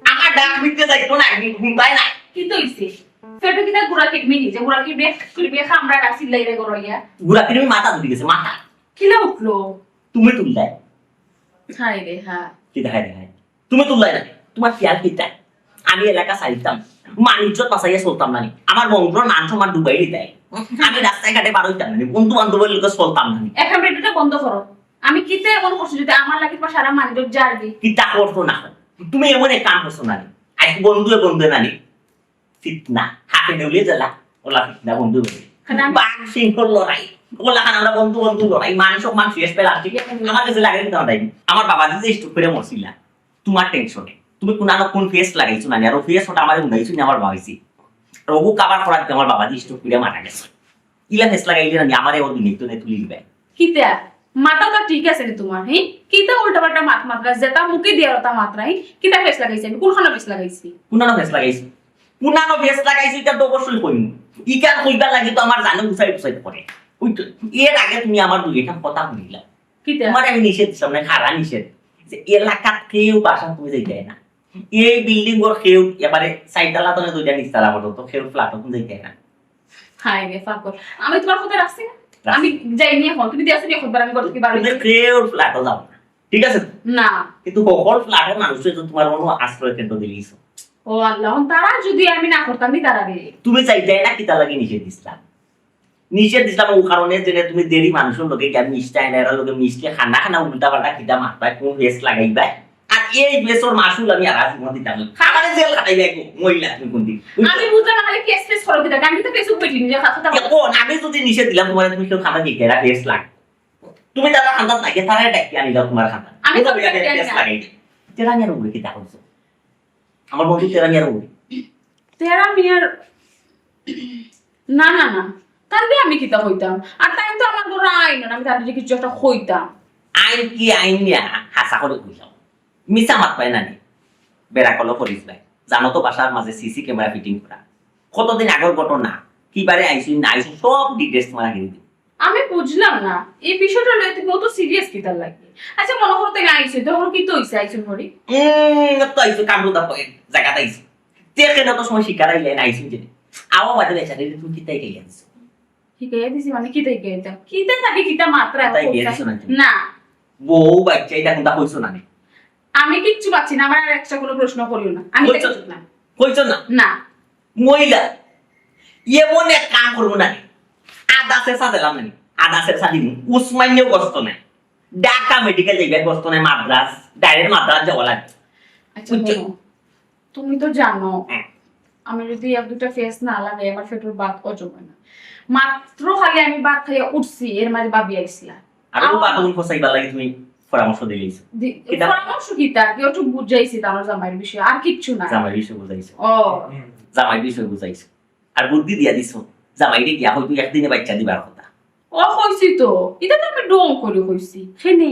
আমার ডাক দিতে যাইতো না হুন্দাই না কিন্তু হইছে ফেটো কিটা গুড়া কিটমি নিজে গুড়া কিটবে কইবে আমরা রাসিল লাইরে গরইয়া গুড়া কিনে মাথা ধরে গেছে মাথা কিলা উঠলো তুমি তুললাই হাই রে হ্যাঁ কি দেখাই দেখাই তুমি তুললাই না তোমার খেয়াল কিটা আমি এলাকা চাইতাম মানিজ্জত বাঁচাইয়া চলতাম না আমার বন্ধুর নাম সমান ডুবাই দিতে আমি রাস্তায় ঘাটে বার হইতাম না বন্ধু বান্ধবের লোকে চলতাম না এখন রেডিওটা বন্ধ করো আমি কিতে এমন করছি যদি আমার লাগে পা সারা মানিজক জারবি কিটা করতো না তুমি এমন এক কাম করছো না আজ বন্ধু নানি ফিতনা হাতে নেউলিয়ে জ্বালা ওলা ফিতনা বন্ধু বাঘ সিংহর লড়াই ওলা খান আমরা বন্ধু বন্ধু লড়াই মান সম্মান শেষ পেলাম ঠিক আছে আমার কাছে লাগে কিন্তু আমার বাবা যে স্টক করে মরছিলা তোমার টেনশনে তুমি কোন কোন ফেস লাগাইছো না আর ফেস ওটা আমার উনাইছো না আমার বাবাইছি রঘু কাবার করাতে আমার বাবা যে স্টক করে মারা গেছে ইলা ফেস লাগাইলে না আমার ওর দিনে তো তুলি দিবে কিতে মাথাটা ঠিক আছে রে তোমার, হ্যাঁ? কিতা উল্টা পাল্টা মাত্রা যেটা মুখে দিয়ে ওটা মাত্রা, হ্যাঁ? কিতা ফেস লাগাইছি আমি, কোনখানে ফেস লাগাইছি? পুনানো ফেস লাগাইছি, পুনানো ফেস লাগাইছি, এটা তো অবশ্যই কইম। ইকার কইবার লাগি তো আমার জানে উচাই উচাই পড়ে। ওই তো এর আগে তুমি আমার দুই একটা কথা বলিলা, কিতা? তোমার আমি নিষেধ দিছিলাম না, খারা নিষেধ যে এলাকার কেউ বাসা তুমি যাই যায় না, এই বিল্ডিং ওর কেউ এবারে সাইডালা তো দুইটা নিচতলা পর্যন্ত কেউ ফ্ল্যাট তুমি যাই যায় না। হাই রে ফাকর, আমি তোমার কথা রাখছি না? আমি যাই নিয়ে এখন তুমি দিয়াছ নিয়ে খবর আমি করতে কি পারি তুমি কেউ ফ্ল্যাটও যাও না, ঠিক আছে? না। কিন্তু সকল ফ্ল্যাটের মানুষের তো তোমার কোনো আশ্রয় কেন্দ্র দিলিস, ও আল্লাহ, তারা যদি আমি না করতাম নি তারা রে। তুমি চাইতে না কিতা লাগি নিষেধ দিছিলাম। নিষেধ দিছিলাম ও কারণে যে তুমি দেরি মানুষের লোকে কেন মিষ্টি আইনা এরা লোকে মিষ্টি খানা খানা উল্টা পাল্টা খিদা মাথায় কোন বেশ লাগাইবা, আর এই বেসর মাসুল আমি আর জীবন দিতাম না, খাবারে জেল খাটাইবে গো মহিলা তুমি কোন দিন। আমি বুঝলাম না, খালি কেস ফেস করো কিতা, আমি তো ফেসবুক পেটি নিজে কথা এখন আমি যদি নিষেধ দিলাম তোমার তুমি কেউ খানা দিতে এরা বেশ লাগ, তুমি তারা খানা থাকে তারা ডাকি আনি দাও তোমার খানা, আমি তো বেশ লাগাই তেরানিয়ার উপরে কি দেখো আমার বন্ধু তেরানিয়ার উপরে তেরা মিয়ার না না না, তাহলে আমি কিতা হইতাম, আর তাই তো আমার বড় আইন আমি তাদের কিছু একটা হইতাম। আইন কি আইন নিয়া হাসা করে কইলাম, মিছা মাত পায় না নি বেড়া কল করিস ভাই, জানো তো বাসার মাঝে সিসি ক্যামেরা ফিটিং করা, কতদিন আগের ঘটনা, কিবারে আইসি না আইসি সব ডিটেলস তোমার আগে দিই। আমি বুঝলাম না এই বিষয়টা লয়ে তুমি অত সিরিয়াস কিতার লাগে। আচ্ছা মনে করতে আইছো তখন কি তো হইছে আইছো ঘড়ি তো আইসি কামরুদা জায়গাতে আইসি দেখে না তো সময় শিকার আইলে আইসি যে আওয়া বাদে বেচারে তুমি কি তাই গেছিস, শিখাইয়া দিছি মানে কিতাই গেইতা কিতা থাকে কিতা মাত্রা তাই গেছিস না তুমি? না বউ বাচ্চা এটা কোনটা কইছো না আমি কিচ্ছু পাচ্ছি না, আমার আর এক্সট্রা কোনো প্রশ্ন করিও না, আমি কইছো না কইছো না না মহিলা এমন এক কাম করবো না আদাসের সাথে লাম নাকি আদাসের সাথে উসমানীয় গস্ত নাই, ঢাকা মেডিকেল যাইবে গস্ত নাই, মাদ্রাস ডাইরেক্ট মাদ্রাস যাওয়া লাগে। আচ্ছা বলো, তুমি তো জানো আমি যদি এক দুটা ফেস না লাগাই আমার পেটের ভাত হজম হয় না, মাত্র খালি আমি ভাত খাইয়া উঠছি এর মাঝে ভাবি আইছিলা আর ও বাতগুন ফসাইবার লাগে তুমি পরামর্শ দিয়েছো, কিতা? পরামর্শ কি তার কেউ একটু বুঝাইছি আমার জামাইয়ের বিষয়ে, আর কিচ্ছু না। জামাই বিষয় বুঝাইছো, ও জামাই বিষয় বুঝাইছো আর বুদ্ধি দিয়া দিছো, জামাইরে গিয়া হয়তো একদিনে বাচ্চা দিবার কথা। ও কইছি তো, এটা তো আমি ডং করে কইছি খেনে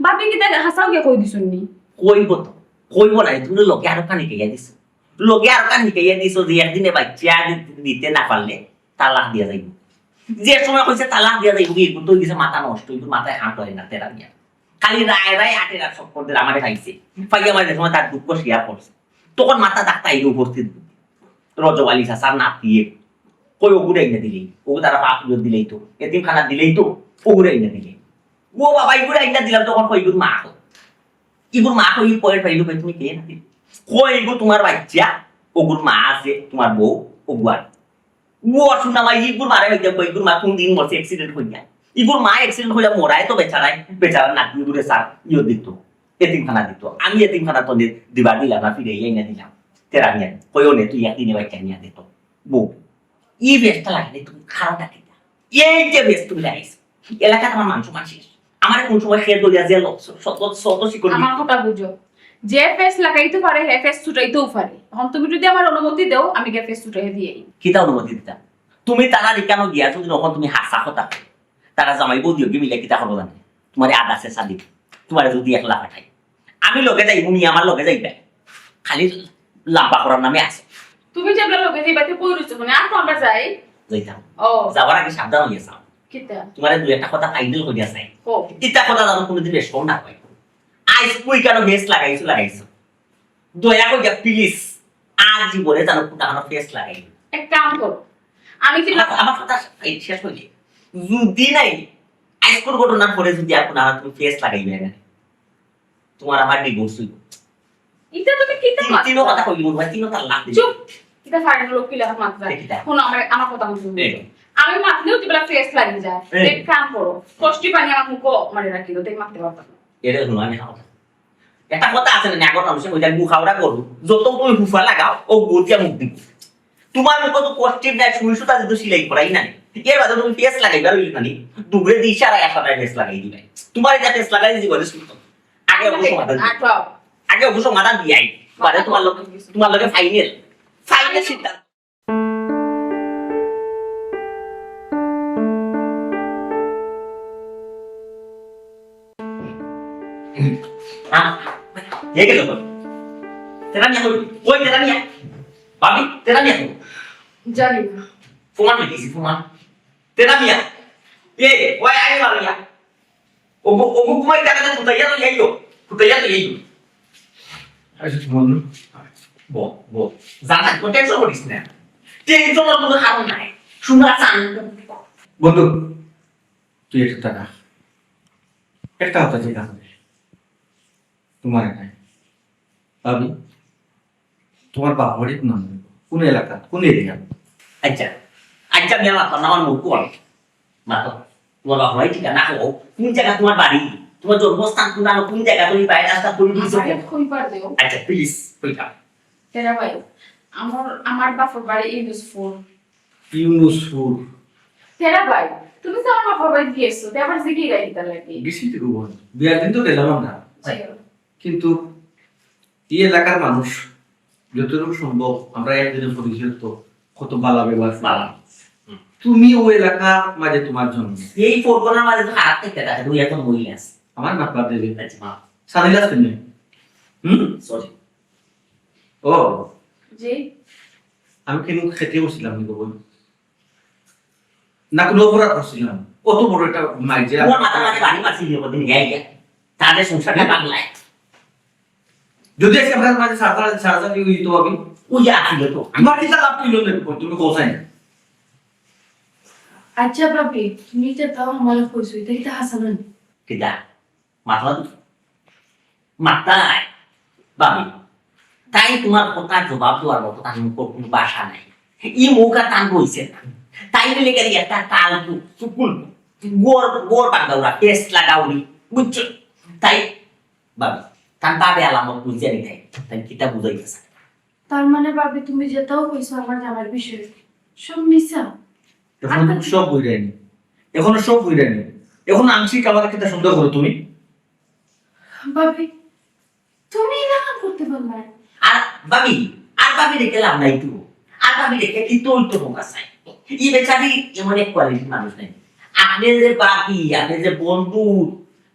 ভাবি কি তাকে হাসাও গিয়ে কই দিছুন নি কইব তো কইব না, তুমি লোকে আরো কানি খাইয়া দিছো, লোকে আরো কানি খাইয়া দিছো যে একদিনে বাচ্চা দিতে না পারলে তালাক দিয়া যাইব, যে সময় কইছে তালাক দিয়া যাইব কি তো দিছে মাথা নষ্ট, কিন্তু মাথায় হাত হয় না তেরা দিয়া খালি রায় রায় আটের আর সব করতে আমারে খাইছে পাইয়া আমার সময় তার দুঃখ শেয়ার করছে, তখন মাথা ডাক্তার আইলে উপস্থিত রজওয়ালি সাসার নাতিয়ে কই ওগুড়ে এনে দিলেই ও তারা পাপ দিলেই তো এতিমখানা দিলেই তো ওগুড়ে এনে দিলে ও বাবা এগুড়ে এনে দিলাম, তখন কই ইগুর মা হো ইগুর মা হো ই পয়েন্ট পাইলো ভাই তুমি কে না কই ইগু তোমার বাচ্চা ওগুর মা আছে তোমার বউ ওগুয়ার ও শুনা মা ইগুর মারে হইয়া কই ইগুর মা কোন দিন মরছে অ্যাক্সিডেন্ট হইয়া, ইগুর মা অ্যাক্সিডেন্ট হইয়া মরায় তো বেচারা নাতি ইগুরে সার ইও দিত এতিমখানা দিত, আমি এতিমখানা তো দিবার দিলাম না, ফিরে এনে দিলাম তেরা নিয়ে কইও নে তুই একদিনে বাচ্চা নিয়ে দিত বউ ই বেশটা লাগলে তুমি খারাপ ডাকি এই যে বেশ তুমি লাগাইছো এলাকাতে আমার মানুষ মানুষ আমার কোন সময় খেয়ে দলিয়া যে শত শিকড় আমার কথা বুঝো, যে ফেস লাগাইতে পারে হে ফেস ছুটাইতেও পারে, এখন তুমি যদি আমার অনুমতি দাও আমি গে ফেস ছুটাই দিয়ে কিতা অনুমতি দিতাম, তুমি তারা রিকানো গিয়া যদি যখন তুমি হাসা কথা তারা জামাই বউ দিও মিলে কিতা করবো জানে তোমার আদাসে সাদি তোমার যদি একলা পাঠাই আমি লগে যাই উনি আমার লগে যাইবে খালি লাম্বা করার নামে আছে, তুমি যে আপনার লোকে যে বাতে কই রইছো মানে আর তো আমরা যাই যাইতাম ও যাওয়ার আগে সাবধান হয়ে যাও, কিতা তোমার দুই একটা কথা ফাইনাল হয়ে আছে ও ইটা কথা জানো কোনোদিন রেসপন্ড না হয়, আইস কুই কেন ফেস লাগাইছো দয়া করে প্লিজ আজ জীবনে জানো কোনটা আমার ফেস লাগাই এক কাম করো, আমি কি আমার কথা শেষ হইলে যদি নাই আজকের ঘটনার পরে যদি আর কোনো তুমি ফেস লাগাইবে না তোমার আমার ডিভোর্স হইব, এটা তুমি কিতা তিনও কথা কইলি মনে হয় তিনও তার লাভ চুপ, এটা ফাইনাল লোক কি লেখা মাত্রা দেখিতা। শোনো আমার কথা বুঝো, এই। আমি মাতলেও তুমি ফেস লাগিয়ে যায়, এই। এক কাম করো কষ্টি পানি আমার মুখো মারি রাখি দাও তাই মারতে পারতাম না। এটা হলো আমি কথা একটা কথা আছে না আগর মানুষের ওইটা গুখাওড়া করু যত তুমি হুফা লাগাও ও গতিয়া মুখ দিব, তোমার মুখ তো কষ্টির নাই সুই সুতা যদি সিলাই করাই না এর বাদে তুমি ফেস লাগাইবার হইল না দুপুরে দিয়ে ইশারা এসাটা ফেস লাগাই দিবে, তোমার এটা ফেস লাগাই দিছি বলে শুনতো আগে অবশ্য মাথা আগে অবশ্য মাথা দিয়াই বাদে তোমার লগে ফাইনাল সিদ্ধান্ত ये के लोग तेरा नहीं कोई तेरा नहीं है भाभी तेरा नहीं है জানি না फुमान में किसी फुमान तेरा नहीं है ये वो आए वाला या वो कुमार क्या कहते कुतैया तो यही हो আচ্ছা বন্ধু वो जाना को टेंशन हो रही है टेंशन और मुझे हार ना है सुना सान বন্ধু তুই একটা টাকা একটা কথা জিজ্ঞাসা করি তোমার একাই ভাবি তোমার বাবা বাড়ির নাম কোন এলাকা কোন এরিয়া अच्छा मेरा मतलब ना मुझे कौन मतलब तुम्हारा हवाई ठिकाना हो कौन जगह तुम्हारा बाड़ी तुम्हारा जन्मस्थान तुम्हारा कौन जगह तुम्हारी बाहर रास्ता कोई भी আরে কই পার দেও अच्छा प्लीज कोई काम তেরা ভাই আমার বাপর বাড়ি ইউনুসফুল ইউনুসফুল তেরা ভাই তুমি তো আমার বাপর বাড়ি গিয়েছো তে আবার জিগি গাইতে লাগে গেছি তো বল বিয়ার দিন তো গেলাম আমরা কিন্তু এই এলাকার মানুষ যতটুকু সম্ভব আমরা একদিনের পরিচয় তো কত ভালো ব্যবহার बाला তুমি ওই এলাকার মাঝে তোমার জন্য यही फोरकोना वाले तो हाथ तक कहता है तू ये तो मोइलेस আমার নাপলা দেবে अच्छा मां সানিলাস তুমি सॉरी ও জি আমি কেন খেতে বসছিলাম নি বল না কোনো অপরাধ করছিলাম কত বড় একটা মাইজে তোমার মাথা মাঝে বাড়ি মারছি দিয়ে বদিন গিয়া তাদের সংসারটা বাংলায় যদি আজকে আমরা মাঝে সারা কি হইতো আমি ওই আসিল তো আমার দিকে লাভ কিলো নেব তুমি কোথায় আচ্ছা বাপি তুমি তো তাও আমার কইছো এটা কি হাসান কিদা মাথা মাথায় বাবি তাই তোমার কথার জবাব দেওয়ার মতো তার মুখ কোনো বাসা নাই ই মৌকা টান বইছে না তাই বলে গেলে একটা তাল সুকুল গোর বাগাউরা টেস্ট লাগাউরি বুঝছো তাই বাবি তার বাবে আলামত বুঝে নিতে তাই কিতা বুঝাইতেছে তার মানে বাপি তুমি যেটাও কইছো আমার জামার বিষয় সব মিছা এখন সব বইরাইনি এখনো সব বইরাইনি এখন আংশিক আমার কিটা সুন্দর করো তুমি বাপি তুমি না করতে পারলা আর বাবি দেখে লাভ নাই তো আর বাবি দেখে কি তোর তো বোকা চাই ই বেচারি এমন এক কোয়ালিটি মানুষ নাই আপনি যে বাপি আপনি যে বন্ধু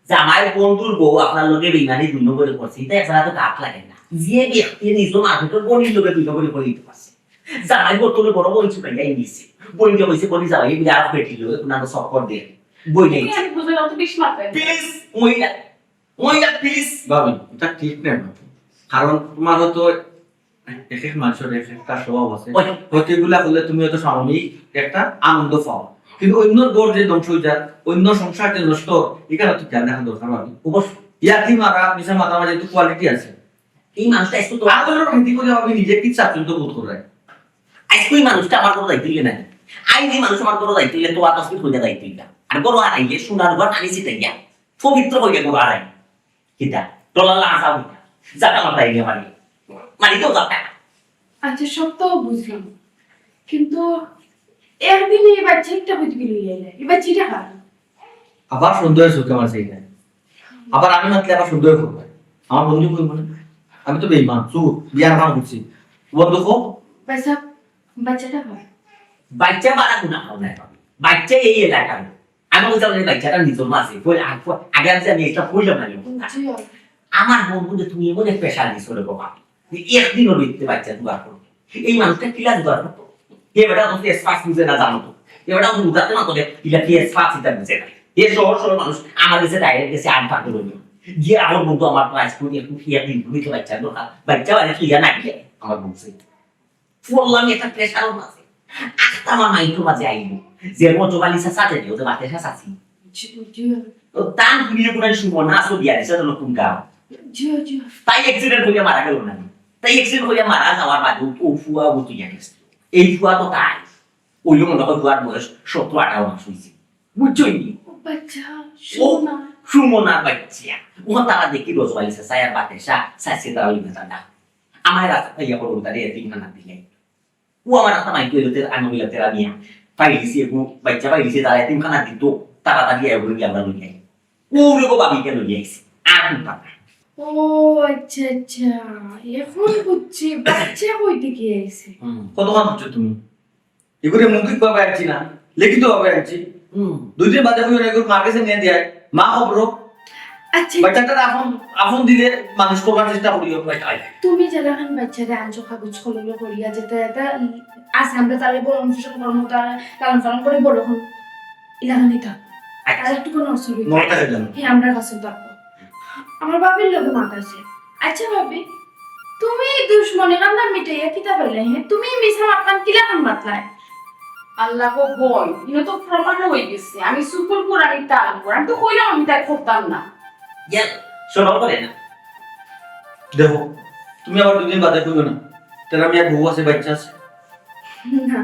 জামাই বন্ধুর বউ আপনার লোকে বেইমানি দুই নম্বরে করছে এটা এছাড়া তো কাক লাগে না যে ব্যক্তি নিজ মার্কেটের বনির লোকে দুই নম্বরে করে দিতে পারছে জামাই বোতলে বড় বই চুকাই যাই নিছে বইটা হয়েছে বলি জামাই বিরাট পেটি লোকে আপনার সফর দিয়ে বই নেই আমি বুঝে অত বেশি মাত্রায় প্লিজ মহিলা প্লিজ ভাবি এটা ঠিক না ভাবি। কারণ তোমার হয়তো এক এক মানুষের এক একটা স্বভাব আছে হয়তো এগুলা হলে তুমি হয়তো সাময়িক একটা আনন্দ পাও কিন্তু অন্য গড় যে ধ্বংস হয়ে যায় অন্য সংসার যে নষ্ট এখানে তো ধ্যান রাখা দরকার ভাবি অবশ্যই ইয়াতি মারা মিশা মাথা মাঝে একটু কোয়ালিটি আছে এই মানুষটা একটু তো আদরের ভিত্তি করে ভাবি নিজে কি চাচ্ছেন তো বোধ করে আজকে ওই মানুষটা আমার কোনো দায়িত্ব দিলে না আই যে মানুষ আমার কোনো দায়িত্ব দিলে তো আতস্কিত হয়ে যায় দায়িত্ব দিলা আর গরু হারাইলে সোনার ঘর আনিছি তাই পবিত্র হয়ে গরু হারাই কিতা ডলার লাগাও কিতা জাকা মাথায় গিয়ে মারি তো জাকা আচ্ছা সব তো বুঝলাম কিন্তু একদিন এই বাচ্চা একটা বুঝ গেল এই বাচ্চাটা কার আবার সুন্দর সুখে আমার সেই নাই আবার আমি মাতলে আবার সুন্দর করবে আমার বন্ধু কই বলে আমি তো বেইমান চুপ বিয়ার ভাঙ করছি বন্ধু কো পয়সা বাচ্চাটা কার বাচ্চা বাড়া গুণা খাও না বাচ্চা এই এলাকার আমি বলতে পারি বাচ্চাটা নিজের মাসে আগে আমি এটা বললাম না আমার বন্ধু যে তুমি এমন এক পেশা দিছো রে বাবা একদিনও দেখতে বাচ্চা দুয়ার করবে এই মানুষটা কিলা দুয়ার করতো এ বেটা তো স্পাস বুঝে না জানো তো এ বেটা তো বুঝাতে না তোদের কিলা কি স্পাস এটা বুঝে না এ শহর শহর মানুষ আমার কাছে ডাইরেক্ট গেছে আট পাক করে গিয়ে আমার বন্ধু আমার তো আজকে একটু একদিন ঘুমিতে বাচ্চা দরকার বাচ্চা মানে কিলা না গিয়ে আমার বলছে বললাম এটা প্রেশার আছে আমার মাইন্ড মাঝে আইবো যে মতো বালিসা সাথে দিও যে বাতে সাথে তো তান ভিডিও করে শুনো না সো দিয়া দিছে তো নতুন গাও জিও জিও তাই অ্যাক্সিডেন্ট হয়ে মারা গেল না তাই অ্যাক্সিডেন্ট হয়ে মারা যাওয়ার বাদে ও ফুয়া বুঝি জানিস এই ফুয়া তো তাই ওই মনে হয় ফুয়ার বয়স 17-18 মাস হয়েছে বুঝছই বাচ্চা ও শোনা সুমনার বাচ্চা ও তারা দেখি রোজ বালিসা সায়ার বাতে সাসে তারা লিখে না আমার রাস্তা ইয়া করো তারে তিন না দিলে ও আমার রাস্তা মাইকে হইতে আমি বলে তেরা নিয়া পাইলিছি একটু বাচ্চা পাইলিছি তারা তিনখানা দিত তাড়াতাড়ি এগুলো আমরা লই যাই ও রে বাবা কে লই যাইছি আর পাতা ও আচ্ছা আচ্ছা এখন বুঝছি বাচ্চা কই থেকে আইছে কতক্ষণ হচ্ছে তুমি এগুলো মৌখিক ভাবে আনছি না লিখিত ভাবে আনছি দুই দিন বাদে হয়ে এগুলো মার কাছে নিয়ে দেয় মা খবর আচ্ছা বাচ্চাটা আপন দিলে মানুষ করবার চেষ্টা করিও ভাই তুমি যেরকম বাচ্চারা আনছো কাগজ কলম করিয়া যেতে এটা আছে আমরা তারে বড় অনুষ্ঠান কর্ম তার লালন পালন করে বড় হন ইলাকানি থাক আর একটু কোনো অসুবিধা নটা গেল হ্যাঁ আমরা কাছে থাকবো আমার বাবির লোক মাতাছে আচ্ছা ভাবি তুমি দুশ্মনী কান্দা মিটাইয়া কিতা পাইলে হ্যাঁ তুমি মিছা মাতলাম কিলাকান মাতলাই আল্লাহ গো বল ইনো তো প্রমাণ হয়ে গেছে আমি সুকুল কোরআনি তাল আমি তো কইলাম আমি তাই করতাম না শোনাও করে না দেখো তুমি আবার দুদিন বাদে কইবে না তাহলে আমি এক বউ আছে বাচ্চা আছে না